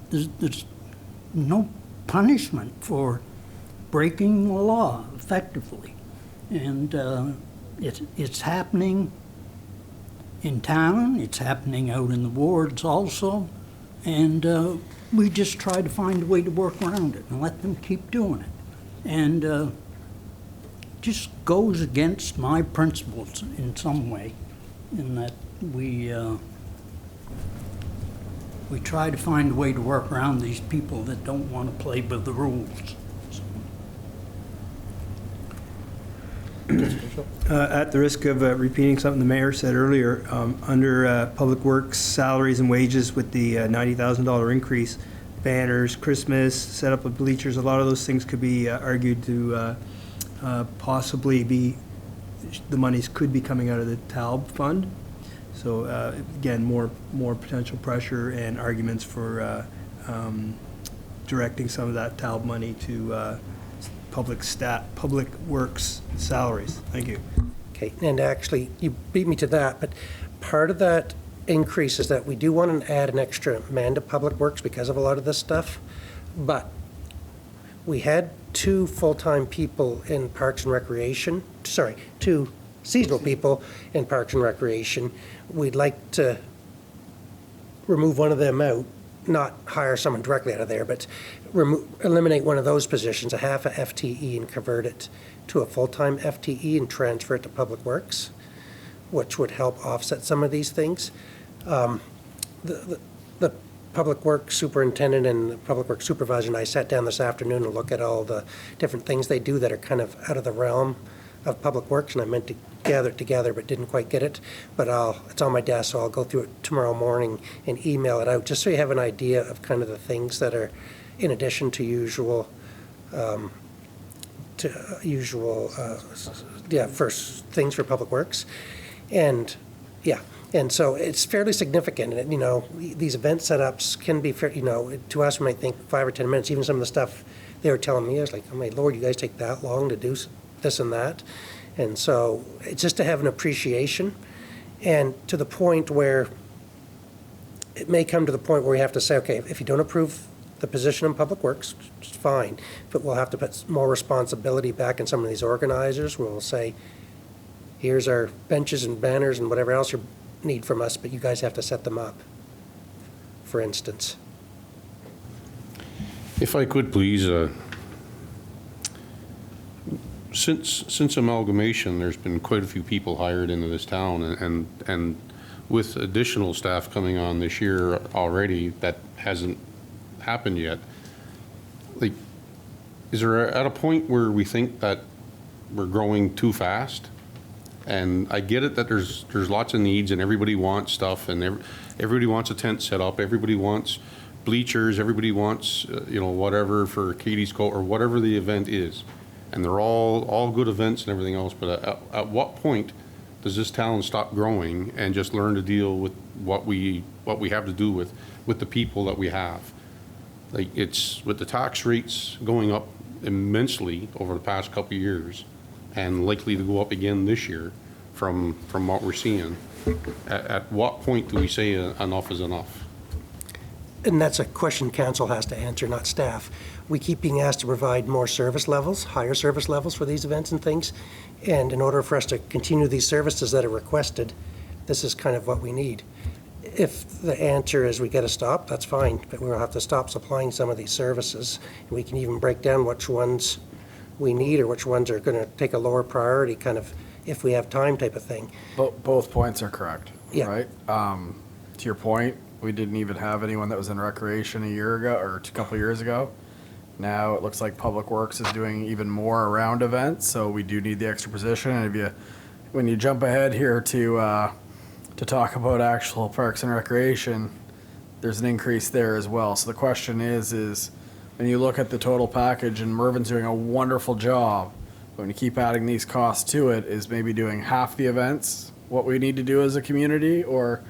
There's no punishment for breaking the law effectively. And it's happening in town, it's happening out in the wards also, and we just try to find a way to work around it and let them keep doing it. And just goes against my principles in some way, in that we try to find a way to work around these people that don't want to play by the rules. At the risk of repeating something the mayor said earlier, under Public Works salaries and wages with the $90,000 increase, banners, Christmas, set up of bleachers, a lot of those things could be argued to possibly be, the monies could be coming out of the TALB fund. So again, more potential pressure and arguments for directing some of that TALB money to Public Works salaries. Thank you. Okay, and actually, you beat me to that, but part of that increase is that we do want to add an extra man to Public Works because of a lot of this stuff, but we had 2 full-time people in Parks and Recreation, 2 seasonal people in Parks and Recreation. We'd like to remove one of them out, not hire someone directly out of there, but eliminate one of those positions, a half a FTE, and convert it to a full-time FTE and transfer it to Public Works, which would help offset some of these things. The Public Works Superintendent and the Public Works Supervisor and I sat down this afternoon and looked at all the different things they do that are kind of out of the realm of Public Works, and I meant to gather it together but didn't quite get it. But it's on my desk, so I'll go through it tomorrow morning and email it out, just so you have an idea of kind of the things that are in addition to usual, first things for Public Works. And, yeah, and so it's fairly significant. And, you know, these event setups can be, you know, to us, we might think 5 or 10 minutes. Even some of the stuff they were telling me, I was like, oh my Lord, you guys take that long to do this and that. And so it's just to have an appreciation, and to the point where it may come to the point where we have to say, okay, if you don't approve the position in Public Works, it's fine, but we'll have to put more responsibility back in some of these organizers. We'll say, here's our benches and banners and whatever else you need from us, but you guys have to set them up, for instance. If I could, please, since amalgamation, there's been quite a few people hired into this town, and with additional staff coming on this year already, that hasn't happened yet. Like, is there at a point where we think that we're growing too fast? And I get it that there's lots of needs, and everybody wants stuff, and everybody wants a tent set up, everybody wants bleachers, everybody wants you know, whatever for Katie's Coat or whatever the event is, and they're all good events and everything else. But at what point does this town stop growing and just learn to deal with what we have to do with the people that we have? Like, it's with the tax rates going up immensely over the past couple of years, and likely to go up again this year from what we're seeing. At what point do we say enough is enough? And that's a question council has to answer, not staff. We keep being asked to provide more service levels, higher service levels for these events and things. And in order for us to continue these services that are requested, this is kind of what we need. If the answer is we got to stop, that's fine, but we'll have to stop supplying some of these services. And we can even break down which ones we need or which ones are going to take a lower priority, kind of if we have time type of thing. Both points are correct, Yeah. right? To your point, we didn't even have anyone that was in recreation a year ago or a couple of years ago. Now it looks like Public Works is doing even more around events, so we do need the extra position. And when you jump ahead here to talk about actual parks and recreation, there's an increase there as well. So the question is when you look at the total package, and Mervin's doing a wonderful job, but when you keep adding these costs to it, is maybe doing half the events what we need to do as a community? Or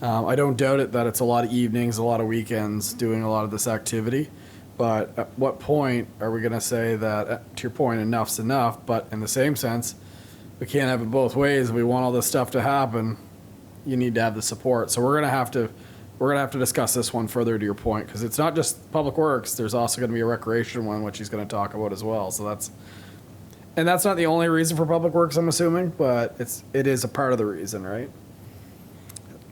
I don't doubt it that it's a lot of evenings, a lot of weekends doing a lot of this activity. But at what point are we going to say that, to your point, enough's enough? But in the same sense, we can't have it both ways. We want all this stuff to happen. You need to have the support. So we're going to have to discuss this one further, to your point, because it's not just Public Works. There's also going to be a recreation one, which he's going to talk about as well. So that's not the only reason for Public Works, I'm assuming, but it is a part of the reason, right?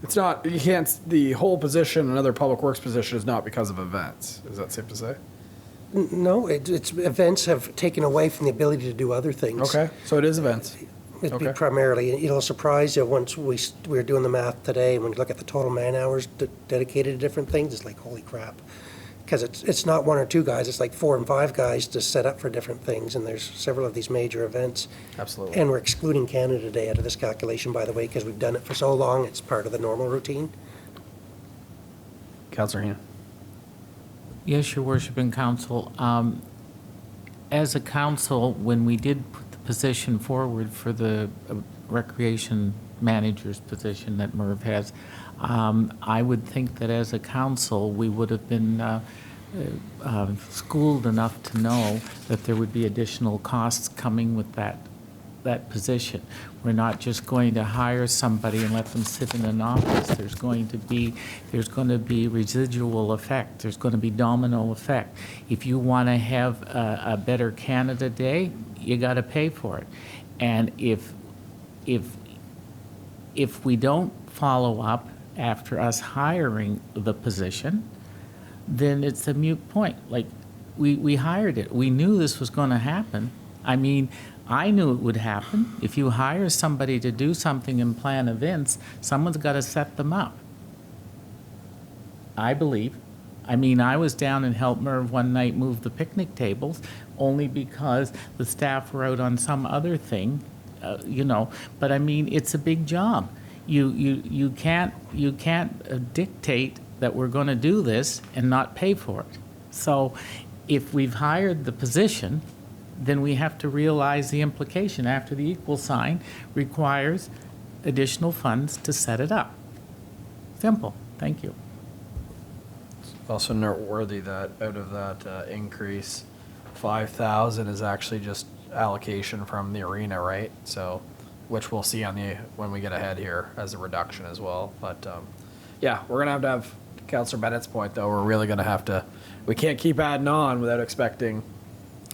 It's not, you can't, the whole position, another Public Works position, is not because of events. Is that safe to say? No, it's events have taken away from the ability to do other things. Okay, so it is events. It'd be Okay. primarily, it'll surprise you once we were doing the math today, when you look at the total man hours dedicated to different things, it's like, holy crap. Because it's not 1 or 2 guys, it's like 4 and 5 guys to set up for different things, and there's several of these major events. Absolutely. And we're excluding Canada Day out of this calculation, by the way, because we've done it for so long, it's part of the normal routine. Councillor Heenan. Yes, Your Worship and Council. As a council, when we did put the position forward for the recreation manager's position that Merv has, I would think that as a council, we would have been schooled enough to know that there would be additional costs coming with that position. We're not just going to hire somebody and let them sit in an office. There's going to be residual effect. There's going to be domino effect. If you want to have a better Canada Day, you got to pay for it. And if we don't follow up after us hiring the position, then it's a moot point. Like, we hired it. We knew this was going to happen. I mean, I knew it would happen. If you hire somebody to do something and plan events, someone's got to set them up, I believe. I mean, I was down and helped Merv one night move the picnic tables only because the staff were out on some other thing but I mean, it's a big job. You can't dictate that we're going to do this and not pay for it. So if we've hired the position, then we have to realize the implication after the equal sign requires additional funds to set it up. Simple. Thank you. Also noteworthy that out of that increase, 5,000 is actually just allocation from the arena, right? So, which we'll see on when we get ahead here as a reduction as well. But yeah, we're gonna have Councillor Bennett's point though. We're really gonna have to. We can't keep adding on without expecting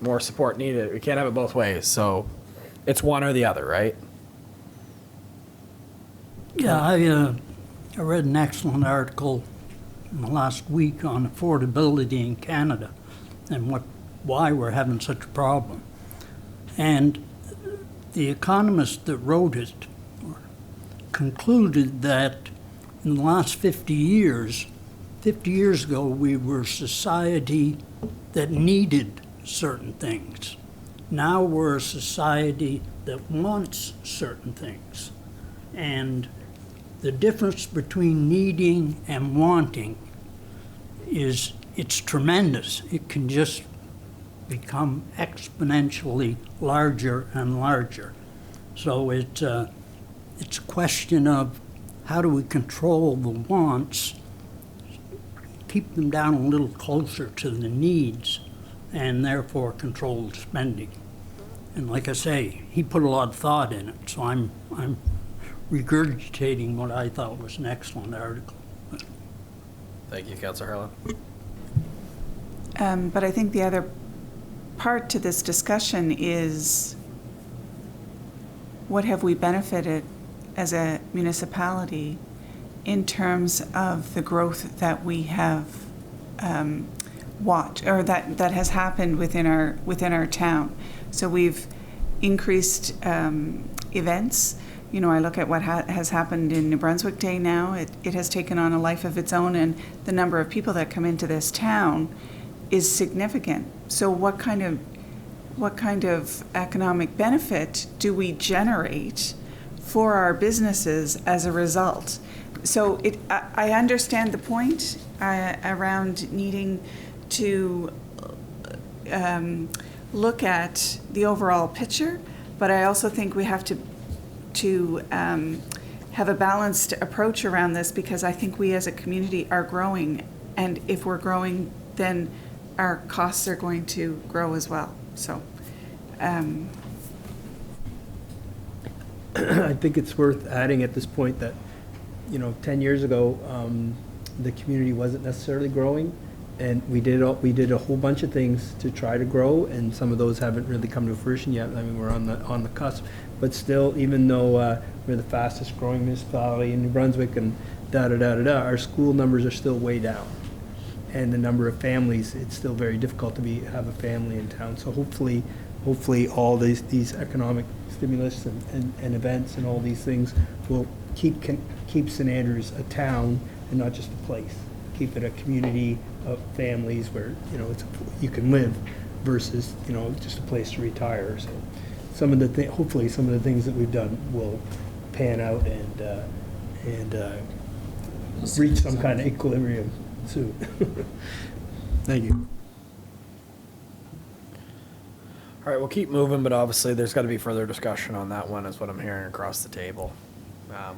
more support needed. We can't have it both ways. So, it's one or the other, right? Yeah, I read an excellent article in the last week on affordability in Canada and why we're having such a problem. And the economist that wrote it concluded that in the last 50 years ago, we were a society that needed certain things. Now we're a society that wants certain things. And the difference between needing and wanting it's tremendous. It can just become exponentially larger and larger. So it's a question of how do we control the wants, keep them down a little closer to the needs, and therefore control the spending. And like I say, he put a lot of thought in it, so I'm regurgitating what I thought was an excellent article. Thank you, Councillor Harlan. But I think the other part to this discussion is what have we benefited as a municipality in terms of the growth that we have watched or that has happened within our town. So we've increased events. You know, I look at what has happened in New Brunswick Day now. It has taken on a life of its own, and the number of people that come into this town is significant. So what kind of economic benefit do we generate for our businesses as a result? So I understand the point around needing to look at the overall picture, but I also think we have to have a balanced approach around this, because I think we as a community are growing, and if we're growing, then our costs are going to grow as well. So I think it's worth adding at this point that, 10 years ago, the community wasn't necessarily growing, and we did a whole bunch of things to try to grow, and some of those haven't really come to fruition yet. I mean, we're on the cusp, but still, even though we're the fastest growing municipality in New Brunswick and our school numbers are still way down, and the number of families, it's still very difficult to have a family in town. So hopefully all these economic stimulus and events and all these things will keep St. Andrews a town and not just a place. Keep it a community of families where you can live versus just a place to retire. So hopefully some of the things that we've done will pan out and reach some kind of equilibrium soon. Thank you. All right, we'll keep moving, but obviously there's got to be further discussion on that one, is what I'm hearing across the table.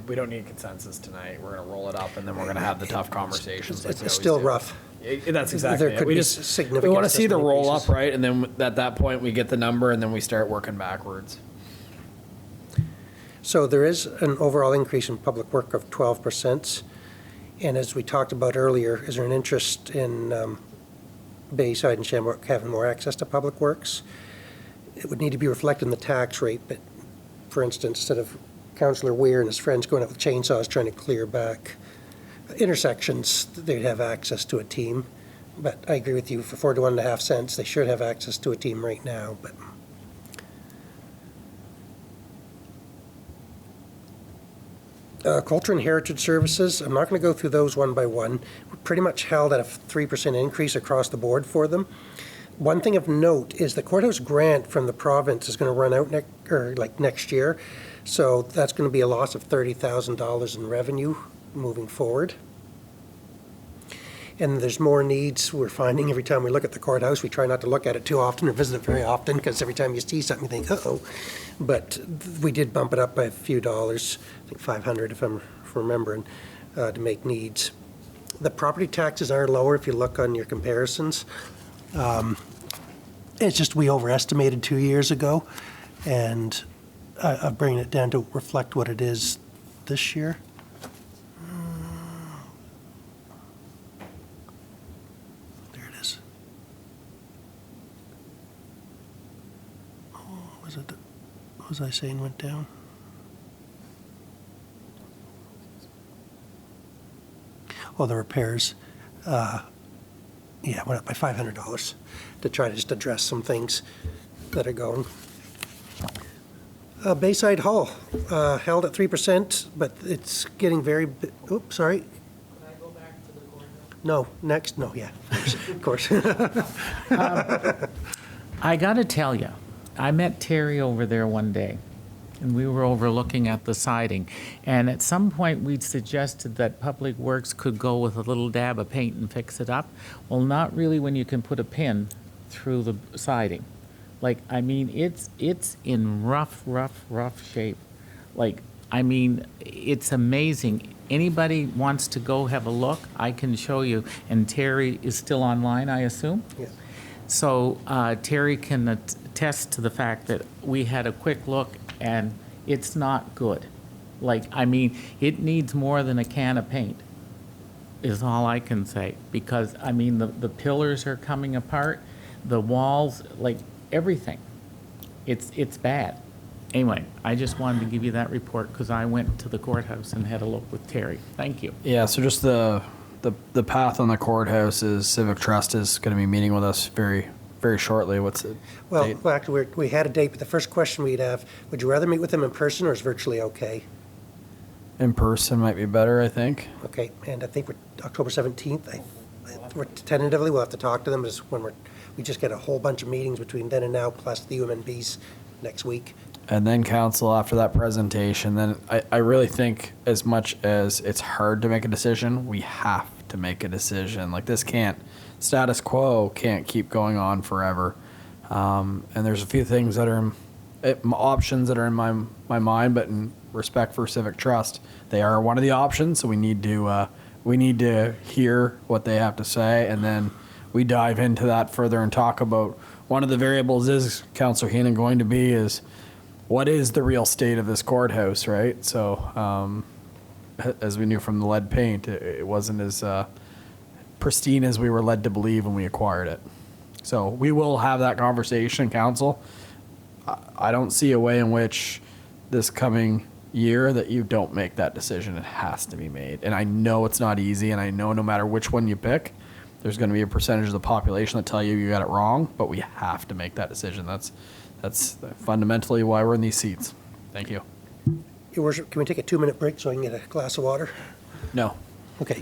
We don't need consensus tonight. We're going to roll it up, and then we're going to have the tough conversations. It's still rough. That's exactly There could it. be significant We want to see the roll increases. up, right? And then at that point, we get the number, and then we start working backwards. So there is an overall increase in public work of 12%. And as we talked about earlier, is there an interest in Bayside and Shamrock having more access to public works? It would need to be reflected in the tax rate, but for instance, instead of Councillor Weir and his friends going out with chainsaws trying to clear back intersections, they'd have access to a team. But I agree with you, for 41.5 cents, they should have access to a team right now. But Culture and Heritage Services, I'm not going to go through those one by one. We're pretty much held at a 3% increase across the board for them. One thing of note is the courthouse grant from the province is going to run out next year. So that's going to be a loss of $30,000 in revenue moving forward. And there's more needs we're finding every time we look at the courthouse. We try not to look at it too often or visit it very often, because every time you see something, you think, uh-oh. But we did bump it up by a few dollars, I think 500 if I'm remembering, to make needs. The property taxes are lower if you look on your comparisons. It's just we overestimated 2 years ago, and I'm bringing it down to reflect what it is this year. There it is. Oh, what was I saying went down? Oh, the repairs. Went up by $500 to try to just address some things that are going. Bayside Hall, held at 3%, but it's getting very, oops, sorry. Can I go back to the courthouse? No, next, no, yeah, of course. I got to tell you, I met Terry over there one day, and we were overlooking at the siding. And at some point, we'd suggested that Public Works could go with a little dab of paint and fix it up. Well, not really when you can put a pin through the siding. Like, I mean, it's in rough shape. Like, I mean, it's amazing. Anybody wants to go have a look, I can show you. And Terry is still online, I assume? Yeah. So Terry can attest to the fact that we had a quick look, and it's not good. Like, I mean, it needs more than a can of paint, is all I can say. Because, I mean, the pillars are coming apart, the walls, like, everything. It's bad. Anyway, I just wanted to give you that report because I went to the courthouse and had a look with Terry. Thank you. Yeah, so just the path on the courthouse is Civic Trust is going to be meeting with us very shortly. What's it? Well, actually, we had a date, but the first question we'd have, would you rather meet with them in person or is virtually okay? In person might be better, I think. Okay, and I think we're October 17th. We're tentatively, we'll have to talk to them, is when we just get a whole bunch of meetings between then and now, plus the UMNBs next week. And then council after that presentation, then I really think as much as it's hard to make a decision, we have to make a decision. Like this status quo can't keep going on forever. And there's a few things that are, options that are in my mind, but in respect for Civic Trust, they are one of the options. So we need to hear what they have to say, and then we dive into that further and talk about one of the variables is Councillor Heenan going to be is what is the real state of this courthouse, right? So as we knew from the lead paint, it wasn't as pristine as we were led to believe when we acquired it. So we will have that conversation, council. I don't see a way in which this coming year that you don't make that decision. It has to be made. And I know it's not easy, and I know no matter which one you pick, there's going to be a percentage of the population that tell you got it wrong, but we have to make that decision. That's fundamentally why we're in these seats. Thank you. Your Worship, can we take a 2-minute break so I can get a glass of water? No. Okay.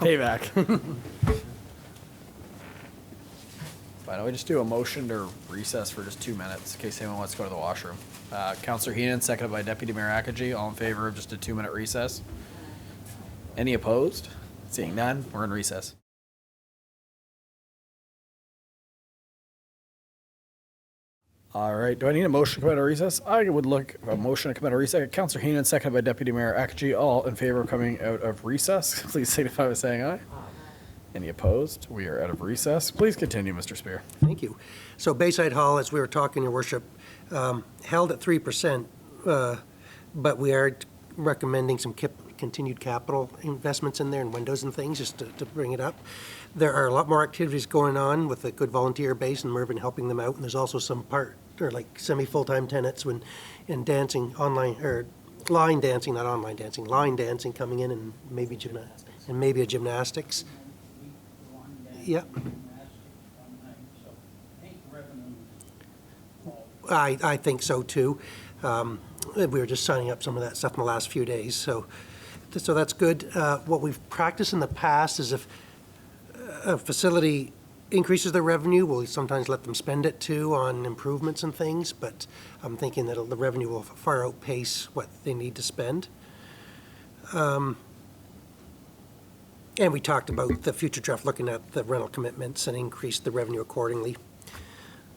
Payback. Why don't we just do a motion to recess for just 2 minutes in case anyone wants to go to the washroom? Councillor Heenan, seconded by Deputy Mayor Akaji. All in favor of just a 2-minute recess? Any opposed? Seeing none, we're in recess. All right, do I need a motion to come out of recess? I would look a motion to come out of recess. Councillor Heenan, seconded by Deputy Mayor Akaji. All in favor of coming out of recess, please signify by saying aye. Any opposed? We are out of recess. Please continue, Mr. Spear. Thank you. So Bayside Hall, as we were talking, Your Worship, held at 3%, but we are recommending some continued capital investments in there and windows and things, just to bring it up. There are a lot more activities going on with a good volunteer base, and we've been helping them out. And there's also some semi-full-time tenants in dancing online, or line dancing, not online dancing, line dancing coming in, and maybe a gymnastics. Yeah. I think so too. We were just signing up some of that stuff in the last few days, so that's good. What we've practiced in the past is if a facility increases their revenue. We'll sometimes let them spend it too on improvements and things, but I'm thinking that the revenue will far outpace what they need to spend. And we talked about the future draft, looking at the rental commitments and increase the revenue accordingly.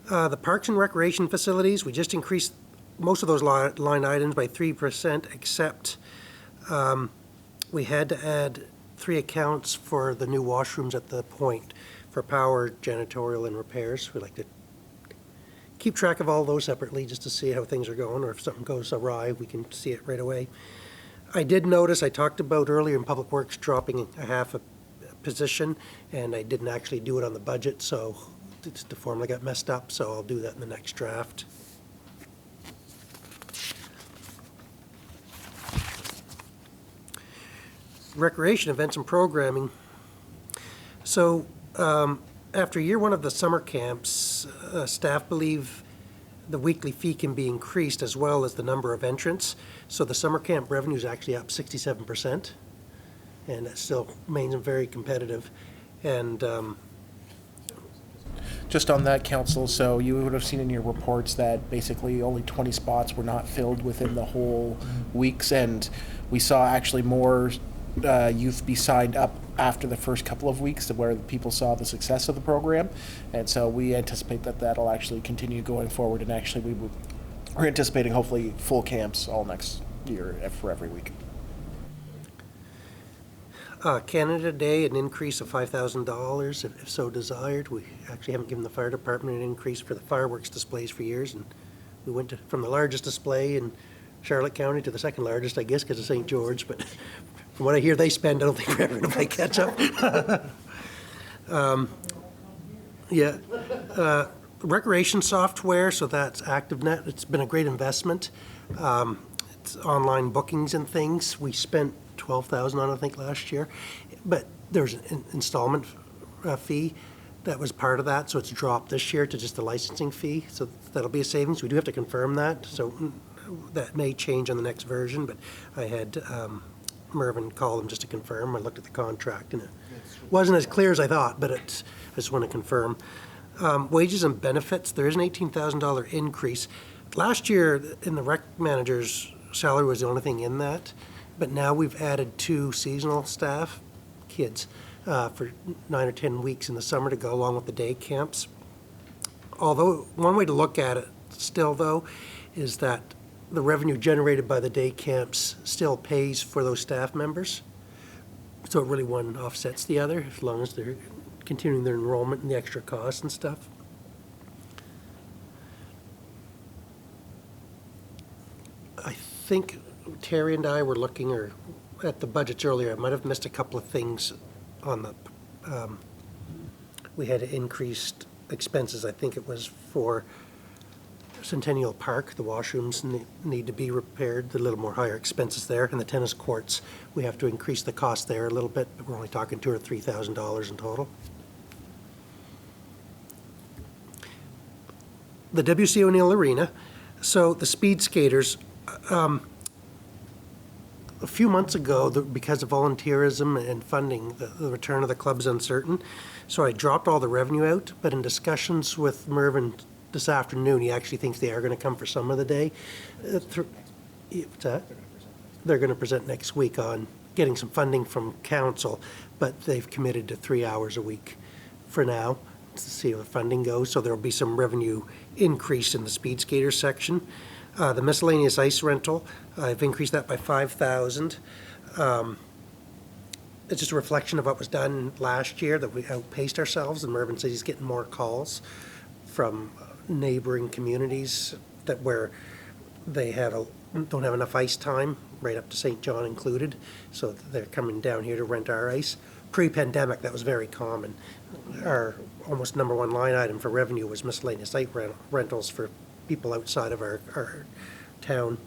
The Parks and Recreation facilities, we just increased most of those line items by 3%, except we had to add 3 accounts for the new washrooms at the Point for power, janitorial, and repairs. We like to keep track of all those separately just to see how things are going, or if something goes awry, we can see it right away. I did notice, I talked about earlier in Public Works dropping a half a position, and I didn't actually do it on the budget, so the formula got messed up, so I'll do that in the next draft. Recreation events and programming. So after year one of the summer camps, staff believe the weekly fee can be increased as well as the number of entrants. So the summer camp revenue is actually up 67%, and it still remains very competitive. And Just on that, Council, so you would have seen in your reports that basically only 20 spots were not filled within the whole weeks, and we saw actually more youth be signed up after the first couple of weeks to where people saw the success of the program. And so we anticipate that that'll actually continue going forward, and actually we're anticipating hopefully full camps all next year for every week. Canada Day, an increase of $5,000 if so desired. We actually haven't given the fire department an increase for the fireworks displays for years, and we went from the largest display in Charlotte County to the second largest, I guess, because of St. George, but from what I hear they spend, I don't think we're ever going to play catch up. Recreation software, so that's ActiveNet. It's been a great investment. It's online bookings and things. We spent $12,000 on it, I think, last year, but there's an installment fee that was part of that, so it's dropped this year to just the licensing fee, so that'll be a savings. We do have to confirm that, so that may change on the next version, but I had Mervyn call them just to confirm. I looked at the contract, and it wasn't as clear as I thought, but I just want to confirm. Wages and benefits, there is an $18,000 increase. Last year, in the rec manager's salary was the only thing in that, but now we've added 2 seasonal staff, kids, for 9 or 10 weeks in the summer to go along with the day camps. Although, one way to look at it still, though, is that the revenue generated by the day camps still pays for those staff members. So it really one offsets the other, as long as they're continuing their enrollment and the extra costs and stuff. I think Terry and I were looking at the budgets earlier. I might have missed a couple of things on the, we had increased expenses. I think it was for Centennial Park, the washrooms need to be repaired, a little more higher expenses there, and the tennis courts, we have to increase the cost there a little bit, but we're only talking $2,000 or $3,000 in total. The W.C. O'Neill Arena, so the speed skaters, a few months ago, because of volunteerism and funding, the return of the club is uncertain, so I dropped all the revenue out, but in discussions with Mervyn this afternoon, he actually thinks they are going to come for some of the day. They're going to present next week on getting some funding from council, but they've committed to 3 hours a week for now to see where the funding goes. So there will be some revenue increase in the speed skater section. The miscellaneous ice rental, I've increased that by $5,000. It's just a reflection of what was done last year, that we outpaced ourselves, and Mervyn says he's getting more calls from neighboring communities that where they don't have enough ice time, right up to St. John included, so they're coming down here to rent our ice. Pre-pandemic, that was very common. Our almost number one line item for revenue was miscellaneous ice rentals for people outside of our town.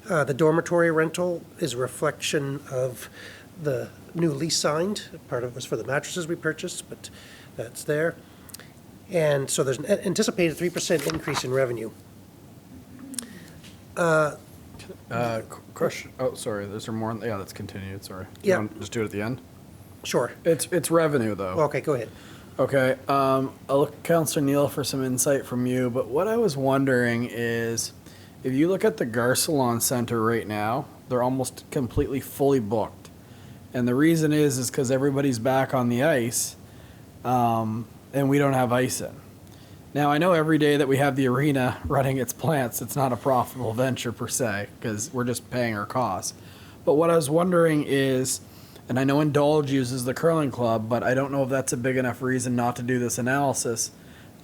The dormitory rental is a reflection of the new lease signed. Part of it was for the mattresses we purchased, but that's there. And so there's an anticipated 3% increase in revenue. Question. Oh, sorry. Is there more? Yeah, let's continue. Sorry. Yeah. You want to just do it at the end? Sure. It's revenue though. Okay, go ahead. Okay, I'll look at Councillor Neal for some insight from you, but what I was wondering is, if you look at the Garcelon Center right now, they're almost completely fully booked. And the reason is because everybody's back on the ice, and we don't have ice in. Now, I know every day that we have the arena running its plants, it's not a profitable venture per se, because we're just paying our costs. But what I was wondering is, and I know Indulge uses the curling club, but I don't know if that's a big enough reason not to do this analysis.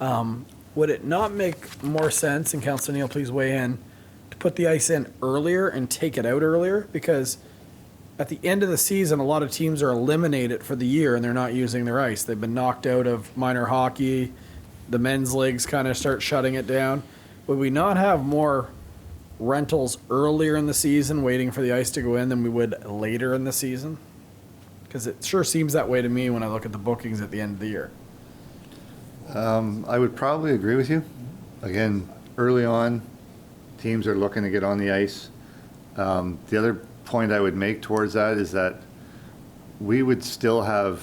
Would it not make more sense, and Councillor Neal, please weigh in, to put the ice in earlier and take it out earlier? Because at the end of the season, a lot of teams are eliminated for the year and they're not using their ice. They've been knocked out of minor hockey. The men's leagues kind of start shutting it down. Would we not have more rentals earlier in the season waiting for the ice to go in than we would later in the season? Because it sure seems that way to me when I look at the bookings at the end of the year. I would probably agree with you. Again, early on, teams are looking to get on the ice. The other point I would make towards that is that we would still have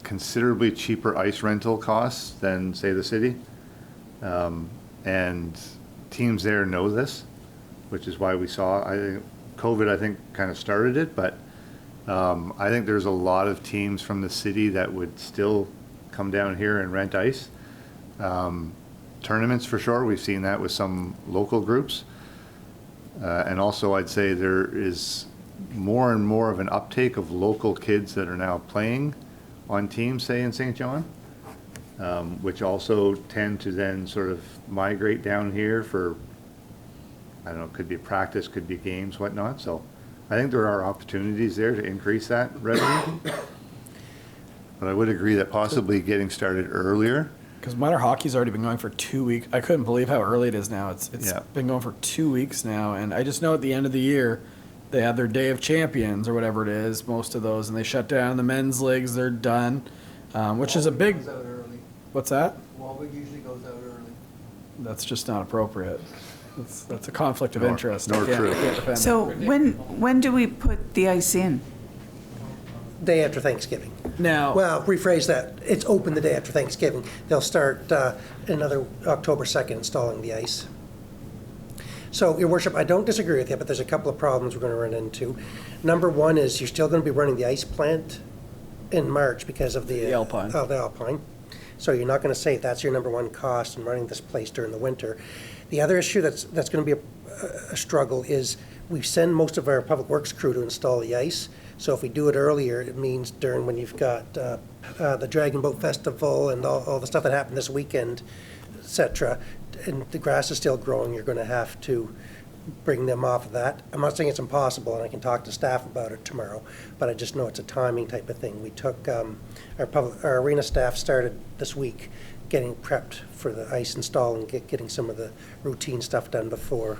considerably cheaper ice rental costs than, say, the city. And teams there know this, which is why we saw, I think, COVID, I think, kind of started it, but I think there's a lot of teams from the city that would still come down here and rent ice. Tournaments for sure, we've seen that with some local groups. And also I'd say there is more and more of an uptake of local kids that are now playing on teams, say in St. John, which also tend to then sort of migrate down here for, I don't know, could be practice, could be games, whatnot. So I think there are opportunities there to increase that revenue. But I would agree that possibly getting started earlier. Because minor hockey's already been going for 2 weeks. I couldn't believe how early it is now. It's been going for 2 weeks now. And I just know at the end of the year, they have their Day of Champions or whatever it is, most of those, and they shut down the men's leagues. They're done, which is a big. Goes out early. What's that? Warwick usually goes out early. That's just not appropriate. That's a conflict of interest. nor I true. can't defend So it. when do we put the ice in? Day after Thanksgiving. Now, Well, rephrase that. It's open the day after Thanksgiving. They'll start another October 2nd installing the ice. So, Your Worship, I don't disagree with you, but there's a couple of problems we're going to run into. Number one is you're still going to be running the ice plant in March because of the Alpine. Of the Alpine. So you're not going to say that's your number one cost in running this place during the winter. The other issue that's going to be a struggle is we send most of our public works crew to install the ice. So if we do it earlier, it means during when you've got the Dragon Boat Festival and all the stuff that happened this weekend, et cetera, and the grass is still growing, you're going to have to bring them off of that. I'm not saying it's impossible, and I can talk to staff about it tomorrow, but I just know it's a timing type of thing. We took, our arena staff started this week getting prepped for the ice install and getting some of the routine stuff done before,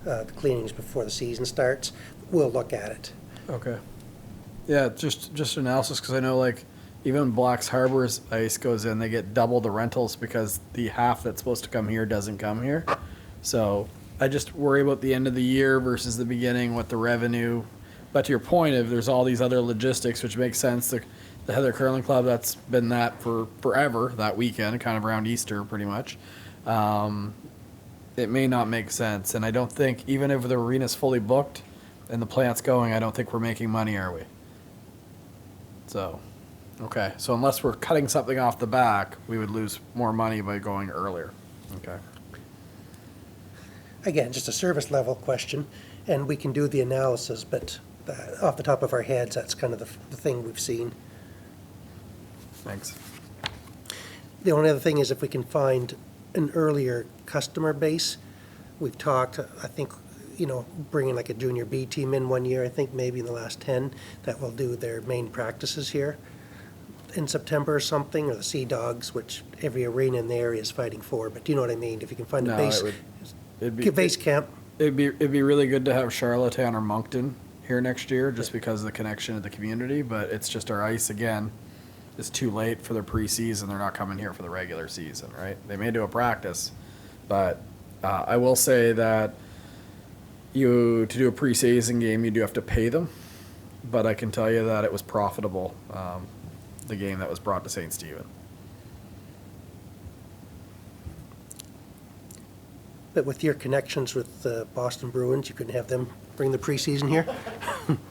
the cleanings before the season starts. We'll look at it. okay. Yeah, just analysis, because I know, like, even Black's Harbor's ice goes in, they get double the rentals because the half that's supposed to come here doesn't come here. So I just worry about the end of the year versus the beginning, what the revenue. But to your point, if there's all these other logistics, which makes sense, the Heather Curling Club, that's been that for forever, that weekend, kind of around Easter pretty much. It may not make sense. And I don't think, even if the arena's fully booked and the plant's going, I don't think we're making money, are we? So, okay. So unless we're cutting something off the back, we would lose more money by going earlier. Okay. Again, just a service level question, and we can do the analysis, but off the top of our heads, that's kind of the thing we've seen. Thanks. The only other thing is if we can find an earlier customer base. We've talked, I think, bringing like a junior B team in one year, I think maybe in the last 10, that will do their main practices here in September or something, or the Sea Dogs, which every arena in the area is fighting for. But do you know what I mean? If you can find a base, base camp. It'd be really good to have Charlottetown or Moncton here next year, just because of the connection to the community. But it's just our ice again. It's too late for their preseason. They're not coming here for the regular season, right? They may do a practice, but I will say that to do a preseason game, you do have to pay them. But I can tell you that it was profitable, the game that was brought to St. Stephen. But with your connections with the Boston Bruins, you couldn't have them bring the preseason here?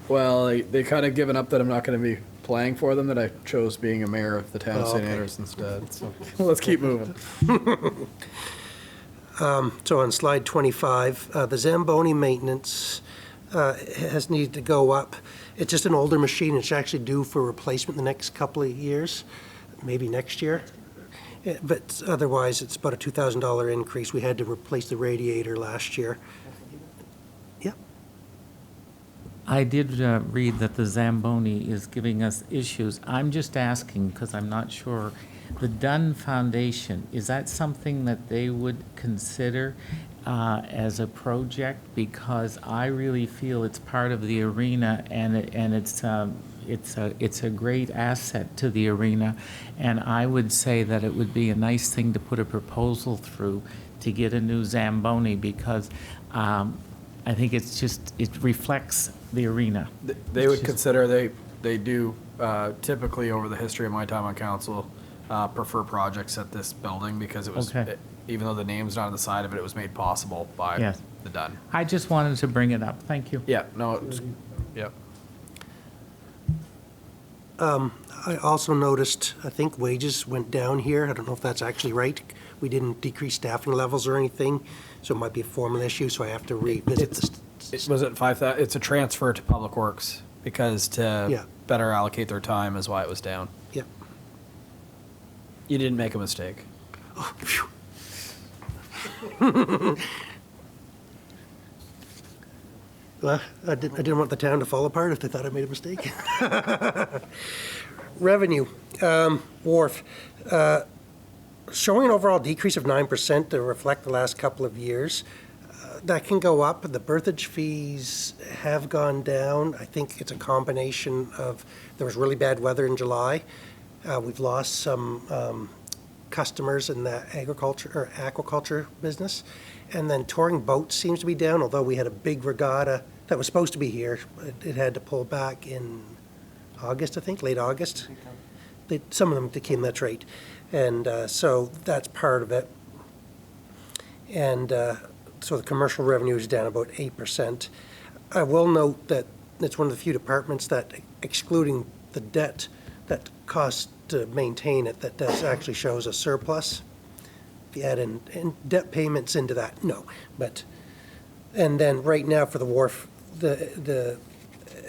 Well, they kind of given up that I'm not going to be playing for them, that I chose being a mayor of the town of Oh, St. okay. Andrews instead. So let's keep moving. So on slide 25, the Zamboni maintenance has needed to go up. It's just an older machine. It's actually due for replacement the next couple of years, maybe next year. But otherwise, it's about a $2,000 increase. We had to replace the radiator last year. Yeah. I did read that the Zamboni is giving us issues. I'm just asking, because I'm not sure, the Dunn Foundation, is that something that they would consider as a project? Because I really feel it's part of the arena, and it's a great asset to the arena. And I would say that it would be a nice thing to put a proposal through to get a new Zamboni, because I think it reflects the arena. They would consider, they do typically, over the history of my time on council, prefer projects at this building, because it was, Okay. even though the name's not on the side of it, it was made possible by Yes. the Dunn. I just wanted to bring it up. Thank you. Yeah, no, it's, yeah. I also noticed, I think wages went down here. I don't know if that's actually right. We didn't decrease staffing levels or anything, so it might be a formal issue, so I have to revisit this. Was it 5,000? It's a transfer to Public Works, because Yeah. to better allocate their time is why it was down. Yep. You didn't make a mistake. Oh, phew. Well, I didn't want the town to fall apart if they thought I made a mistake. Revenue, Wharf, showing an overall decrease of 9% to reflect the last couple of years. That can go up. The berthage fees have gone down. I think it's a combination of, there was really bad weather in July. We've lost some customers in the agriculture or aquaculture business. And then touring boats seems to be down, although we had a big regatta that was supposed to be here. It had to pull back in August, I think, late August. Some of them came, that's right. And so that's part of it. And so the commercial revenue is down about 8%. I will note that it's one of the few departments that, excluding the debt that costs to maintain it, that does actually shows a surplus. If you add in debt payments into that, no. But, and then right now for the wharf, the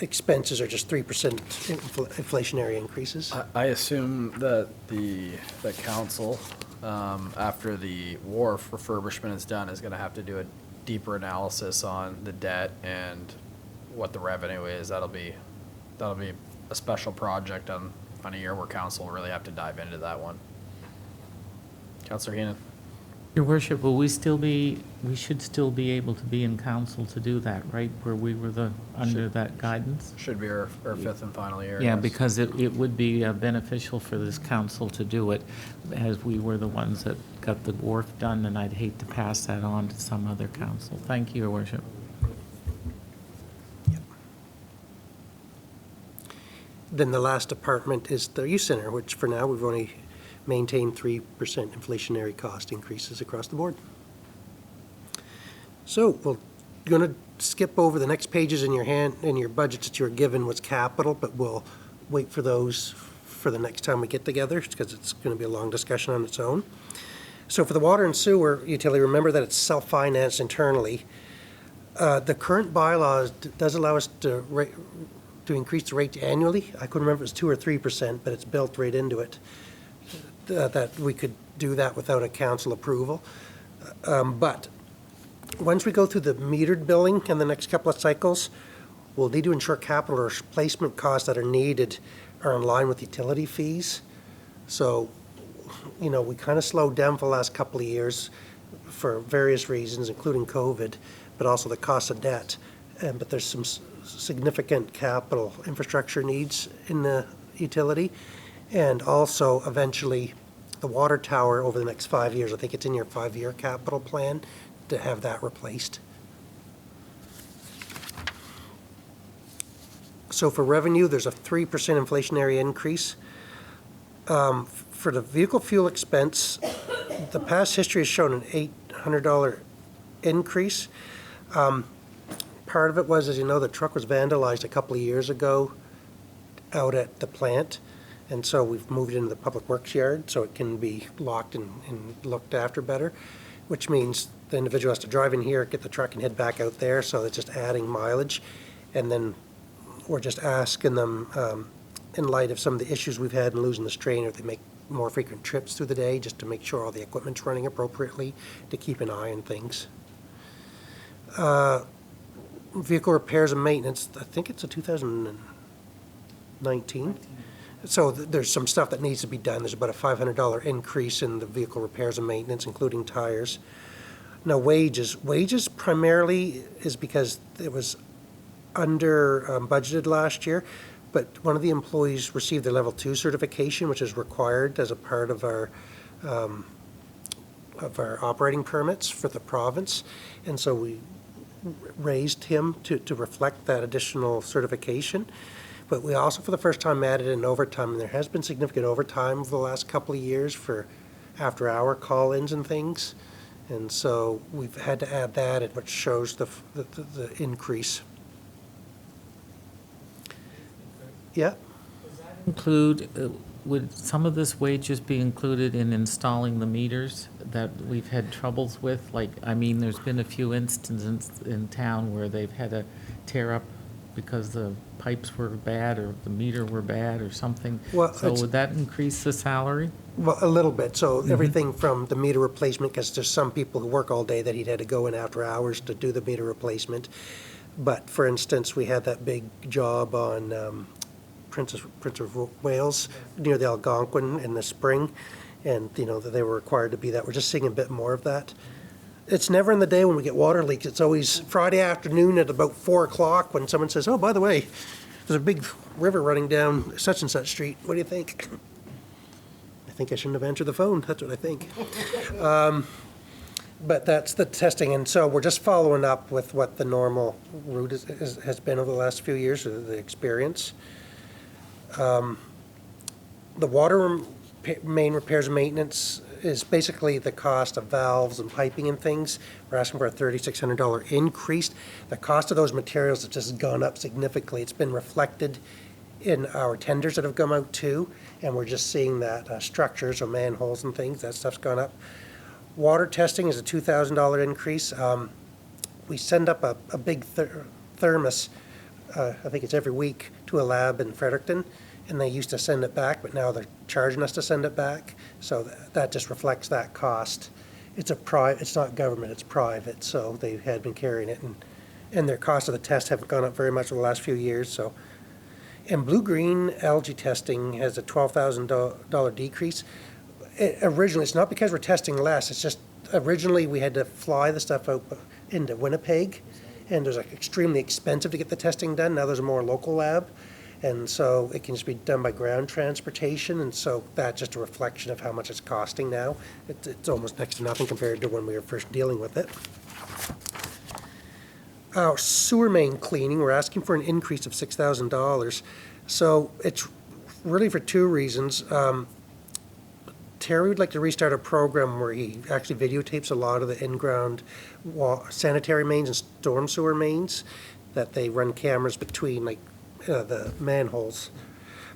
expenses are just 3% inflationary increases. I assume that the council, after the wharf refurbishment is done, is gonna have to do a deeper analysis on the debt and what the revenue is. That'll be a special project on a year where council will really have to dive into that one. Councillor Heenan. Your worship, we should still be able to be in council to do that, right? Where we were under that guidance? Should be our fifth and final year. Yeah, yes. because it would be beneficial for this council to do it, as we were the ones that got the wharf done, and I'd hate to pass that on to some other council. Thank you, your worship. Then the last department is the youth center, which for now we've only maintained 3% inflationary cost increases across the board. So we're going to skip over the next pages in your budgets that you were given was capital, but we'll wait for those for the next time we get together, because it's going to be a long discussion on its own. So for the water and sewer utility, remember that it's self-financed internally. The current bylaws does allow us to increase the rate annually. I couldn't remember if it was 2 or 3%, but it's built right into it. That we could do that without a council approval. But once we go through the metered billing in the next couple of cycles, we'll need to ensure capital or replacement costs that are needed are in line with utility fees. So, we kind of slowed down for the last couple of years for various reasons, including COVID, but also the cost of debt. But there's some significant capital infrastructure needs in the utility. And also, eventually, the water tower over the next 5 years. I think it's in your 5-year capital plan to have that replaced. So for revenue, there's a 3% inflationary increase. For the vehicle fuel expense, the past history has shown an $800 increase. Part of it was, as you know, the truck was vandalized a couple of years ago out at the plant. And so we've moved it into the public works yard so it can be locked and looked after better, which means the individual has to drive in here, get the truck and head back out there. So it's just adding mileage. And then we're just asking them, in light of some of the issues we've had in losing the strain, if they make more frequent trips through the day just to make sure all the equipment's running appropriately, to keep an eye on things. Vehicle repairs and maintenance, I think it's a 2019. So there's some stuff that needs to be done. There's about a $500 increase in the vehicle repairs and maintenance, including tires. Now wages primarily is because it was under budgeted last year, but one of the employees received their level 2 certification, which is required as a part of our operating permits for the province. And so we raised him to reflect that additional certification. But we also, for the first time, added in overtime, and there has been significant overtime over the last couple of years for after-hour call-ins and things. And so we've had to add that, which shows the increase. Yeah? Include, would some of this wages be included in installing the meters that we've had troubles with? Like, I mean, there's been a few instances in town where they've had to tear up because the pipes were bad or the meter were bad or something. Well, so would that increase the salary? Well, a little bit. So everything from the meter replacement, because there's some people who work all day that he'd had to go in after hours to do the meter replacement. But for instance, we had that big job on Prince of Wales near the Algonquin in the spring, and that they were required to be that. We're just seeing a bit more of that. It's never in the day when we get water leaks. It's always Friday afternoon at about 4 o'clock when someone says, "Oh, by the way, there's a big river running down such and such street. What do you think?" I think I shouldn't have answered the phone. That's what I think. But that's the testing, and so we're just following up with what the normal route has been over the last few years, the experience. The water main repairs and maintenance is basically the cost of valves and piping and things. We're asking for a $3,600 increase. The cost of those materials has just gone up significantly. It's been reflected in our tenders that have come out too, and we're just seeing that structures or manholes and things, that stuff's gone up. Water testing is a $2,000 increase. We send up a big thermos, I think it's every week, to a lab in Fredericton, and they used to send it back, but now they're charging us to send it back. So that just reflects that cost. It's not government, it's private, so they had been carrying it, and their cost of the test haven't gone up very much over the last few years. So, and blue-green algae testing has a $12,000 decrease. Originally, it's not because we're testing less, it's just originally we had to fly the stuff out into Winnipeg, and it was extremely expensive to get the testing done. Now there's a more local lab, and so it can just be done by ground transportation, and so that's just a reflection of how much it's costing now. It's almost next to nothing compared to when we were first dealing with it. Our sewer main cleaning, we're asking for an increase of $6,000. So it's really for two reasons. Terry would like to restart a program where he actually videotapes a lot of the in-ground sanitary mains and storm sewer mains, that they run cameras between the manholes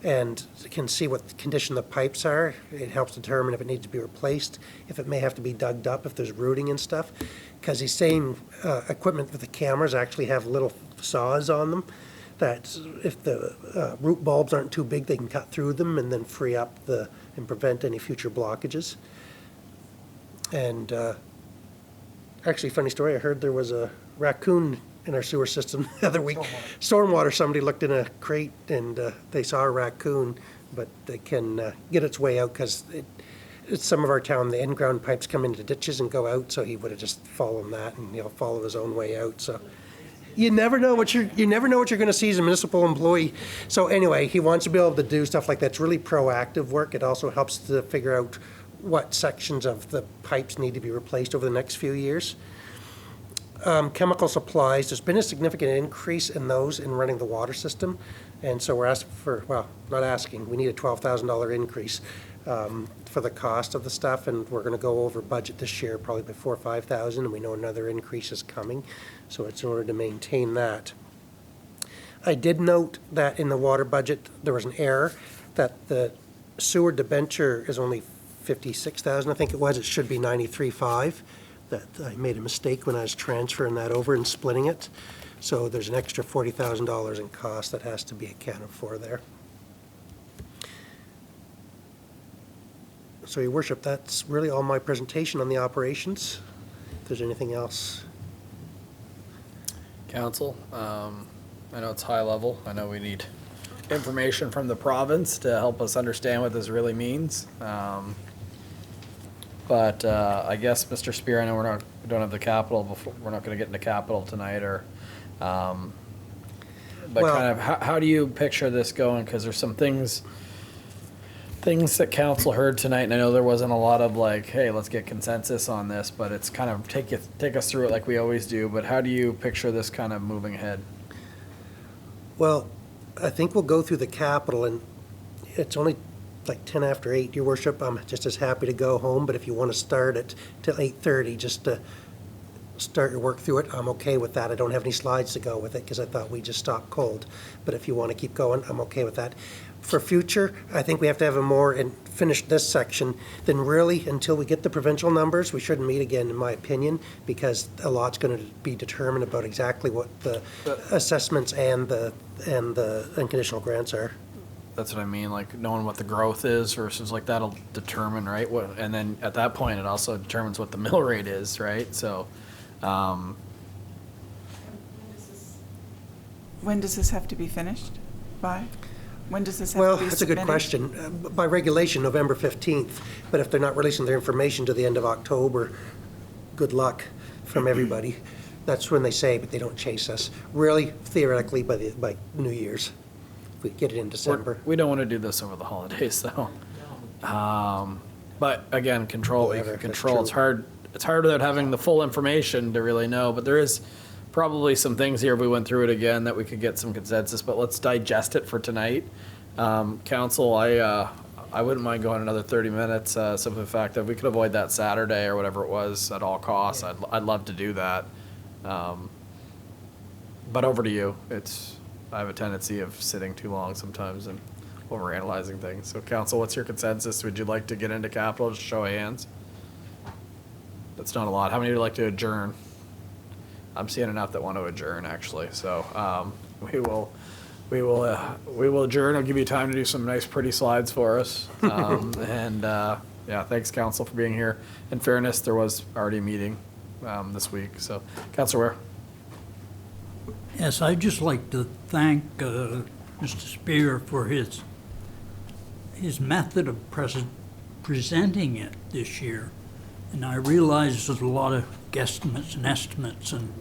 and can see what condition the pipes are. It helps determine if it needs to be replaced, if it may have to be dug up, if there's rooting and stuff. Because these same equipment with the cameras actually have little saws on them that if the root bulbs aren't too big, they can cut through them and then free up and prevent any future blockages. And actually, funny story, I heard there was a raccoon in our sewer system the other week. Stormwater, somebody looked in a crate and they saw a raccoon, but they can get its way out because it's some of our town, the in-ground pipes come into ditches and go out, so he would have just followed that and follow his own way out. So you never know what you're going to see as a municipal employee. So anyway, he wants to be able to do stuff like that. It's really proactive work. It also helps to figure out what sections of the pipes need to be replaced over the next few years. Chemical supplies, there's been a significant increase in those in running the water system. And so we're asking for, well, not asking, we need a $12,000 increase. for the cost of the stuff, and we're gonna go over budget this year, probably by 4,000 or 5,000, and we know another increase is coming, so it's in order to maintain that. I did note that in the water budget, there was an error, that the sewer debenture is only 56,000, I think it was. It should be 93,500. That I made a mistake when I was transferring that over and splitting it. So there's an extra $40,000 in cost that has to be accounted for there. So, Your Worship, that's really all my presentation on the operations. If there's anything else. Council, I know it's high level. I know we need information from the province to help us understand what this really means. But I guess, Mr. Spear, I know we don't have the capital before, we're not gonna get into capital tonight, or, but Well- kind of, how do you picture this going? Cause there's some things that council heard tonight, and I know there wasn't a lot of like, hey, let's get consensus on this, but it's kind of take us through it like we always do, but how do you picture this kind of moving ahead? Well, I think we'll go through the capital, and it's only like 10 after 8, Your Worship. I'm just as happy to go home, but if you want to start it till 8:30, just to start your work through it, I'm okay with that. I don't have any slides to go with it, because I thought we just stopped cold. But if you want to keep going, I'm okay with that. For future, I think we have to have a more, and finish this section, then really, until we get the provincial numbers, we shouldn't meet again, in my opinion, because a lot's going to be determined about exactly what the assessments and the unconditional grants are. That's what I mean, like knowing what the growth is versus like that'll determine, right? What, and then at that point, it also determines what the mill rate is, right? So, When does this have to be finished by? When does this have Well, to be that's a good submitted? question. By regulation, November 15th, but if they're not releasing their information to the end of October, good luck from everybody. That's when they say, but they don't chase us. Really, theoretically, by New Year's, if we get it in December. we don't want to do this over the holidays, though. But again, control, we Whatever, can that's control. true. It's hard without having the full information to really know, but there is probably some things here, if we went through it again, that we could get some consensus, but let's digest it for tonight. Council, I wouldn't mind going another 30 minutes, simply the fact that we could avoid that Saturday or whatever it was at all costs. I'd love to do that. But over to you. I have a tendency of sitting too long sometimes and overanalyzing things. So council, what's your consensus? Would you like to get into capital? Just show of hands. That's not a lot. How many would like to adjourn? I'm seeing enough that want to adjourn, actually. So we will adjourn. I'll give you time to do some nice, pretty slides for us. Yeah, thanks, council, for being here. In fairness, there was already a meeting this week. So, Councilor Ware. Yes, I'd just like to thank Mr. Spear for his method of presenting it this year. And I realize there's a lot of guesstimates and estimates and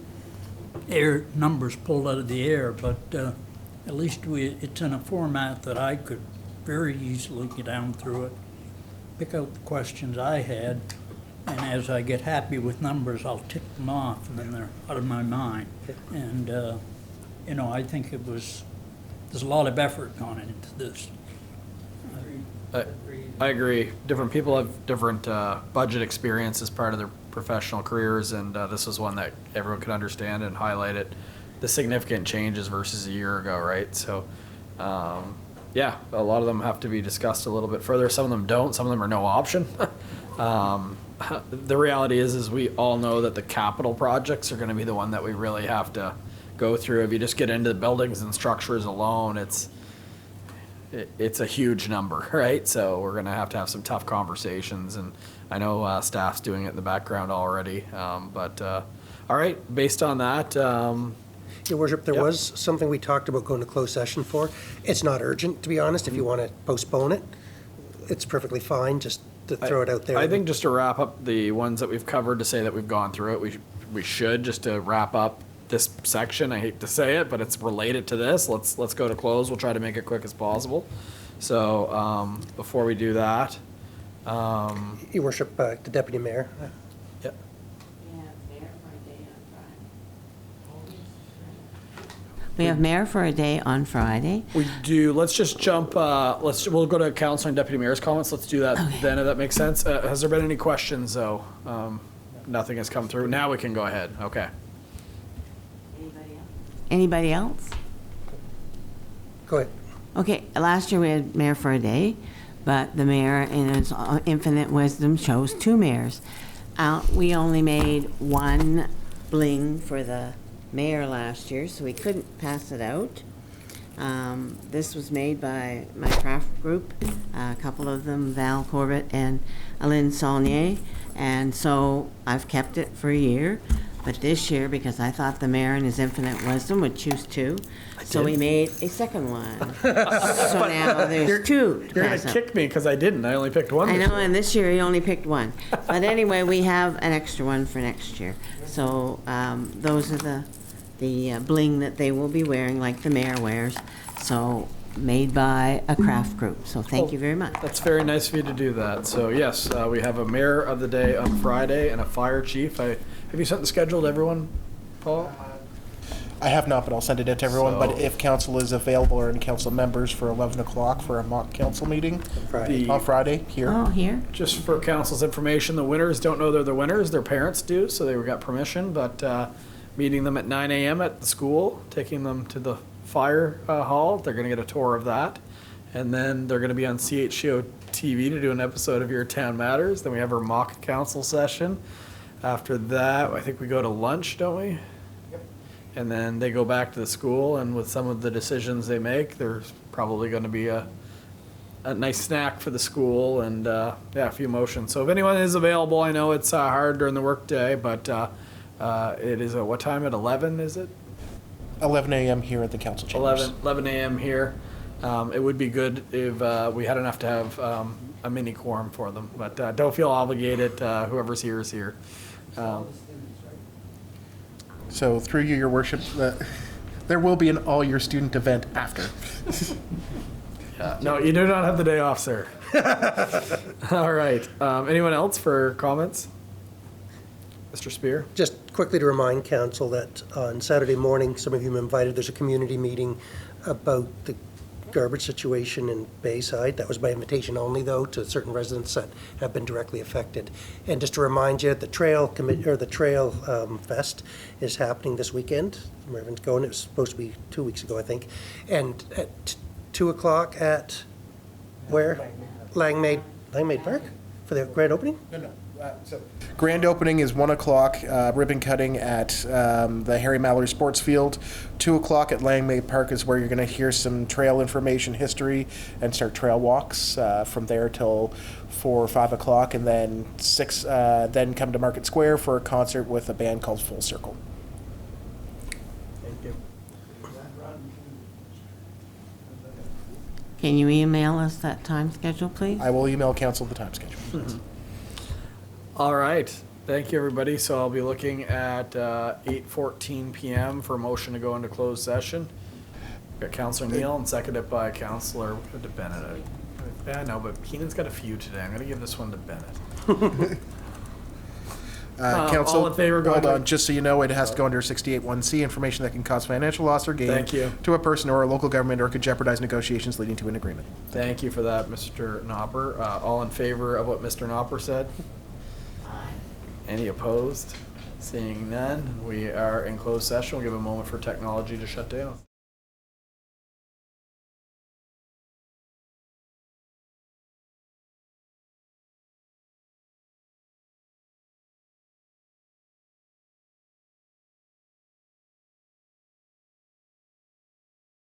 numbers pulled out of the air, but at least it's in a format that I could very easily get down through it, pick out the questions I had, and as I get happy with numbers, I'll tick them off, and then they're out of my mind. And, I think there's a lot of effort gone into this. I agree. Different people have different budget experience as part of their professional careers, and this was one that everyone could understand and highlighted the significant changes versus a year ago, right? So, yeah, a lot of them have to be discussed a little bit further. Some of them don't. Some of them are no option. The reality is we all know that the capital projects are going to be the one that we really have to go through. If you just get into the buildings and structures alone, it's a huge number, right? So we're going to have some tough conversations, and I know staff's doing it in the background already. But all right, based on that, Your Worship, there was something we talked about going to closed session for. It's not urgent, to be honest. If you want to postpone it, it's perfectly fine, just to throw it out there. I think just to wrap up the ones that we've covered, to say that we've gone through it, we should, just to wrap up this section. I hate to say it, but it's related to this. Let's go to close. We'll try to make it quick as possible. So before we do that, Your Worship, the Deputy Mayor. We have mayor for a day on Friday. We do. Let's just jump. We'll go to councilor and deputy mayor's comments. Let's do that then, if that makes sense. Has there been any questions though? Nothing has come through. Now we can go ahead. Okay. Anybody else? Go ahead. Okay, last year we had mayor for a day, but the mayor in his infinite wisdom chose 2 mayors. We only made 1 bling for the mayor last year, so we couldn't pass it out. This was made by my craft group, a couple of them, Val Corbett and Aline Saulnier, and so I've kept it for a year. But this year, because I thought the mayor in his infinite wisdom would choose 2, so we made a second one. So now there's 2. You're going to kick me because I didn't. I only picked 1. I know, and this year he only picked 1. But anyway, we have an extra one for next year. So those are the bling that they will be wearing, like the mayor wears. So made by a craft group. So thank you very much. That's very nice of you to do that. So yes, we have a mayor of the day on Friday and a fire chief. Have you sent the schedule to everyone, Paul? I have not, but I'll send it out to everyone. So- But if council is available or any council members for 11 o'clock for a mock council meeting on Friday here. Oh, here? Just for council's information, the winners don't know they're the winners. Their parents do, so they got permission. But meeting them at 9 a.m. at the school, taking them to the fire hall. They're going to get a tour of that. And then they're going to be on CHCO-TV to do an episode of Your Town Matters. Then we have our mock council session. After that, I think we go to lunch, don't we? Yep. And then they go back to the school, and with some of the decisions they make, there's probably going to be a nice snack for the school and, yeah, a few motions. So if anyone is available, I know it's hard during the workday, but it is at what time? At 11, is it? 11 a.m. here at the council chambers. 11 a.m. here. It would be good if we had enough to have a mini quorum for them, but don't feel obligated. Whoever's here is here. So through you, your worship, there will be an all-year student event after. No, you do not have the day off, sir. All right. Anyone else for comments? Mr. Spear? Just quickly to remind council that on Saturday morning, some of you invited, there's a community meeting about the garbage situation in Bayside. That was by invitation only, though, to certain residents that have been directly affected. And just to remind you, the Trail Fest is happening this weekend. Everyone's going. It was supposed to be 2 weeks ago, I think. And at 2 o'clock at where? Langmaid Park for the grand opening? No. So grand opening is 1 o'clock, ribbon cutting at the Harry Mallory Sports Field. 2 o'clock at Langmaid Park is where you're going to hear some trail information, history, and start trail walks from there till 4 or 5 o'clock, and then then come to Market Square for a concert with a band called Full Circle. Thank you. Can you email us that time schedule, please? I will email council the time schedule. Mm-hmm. All right. Thank you, everybody. So I'll be looking at 8:14 p.m. for a motion to go into closed session. Got Councilor Neal and seconded by Councilor Bennett. Yeah, I know, but Keenan's got a few today. I'm going to give this one to Bennett. Council, all in favor, go hold ahead. on. Just so you know, it has to go under 68(1)(c), information that can cause financial loss or gain Thank you. to a person or a local government or could jeopardize negotiations leading to an agreement. Thank you for that, Mr. Knopper. All in favor of what Mr. Knopper said? Any opposed? Seeing none, we are in closed session. We'll give a moment for technology to shut down.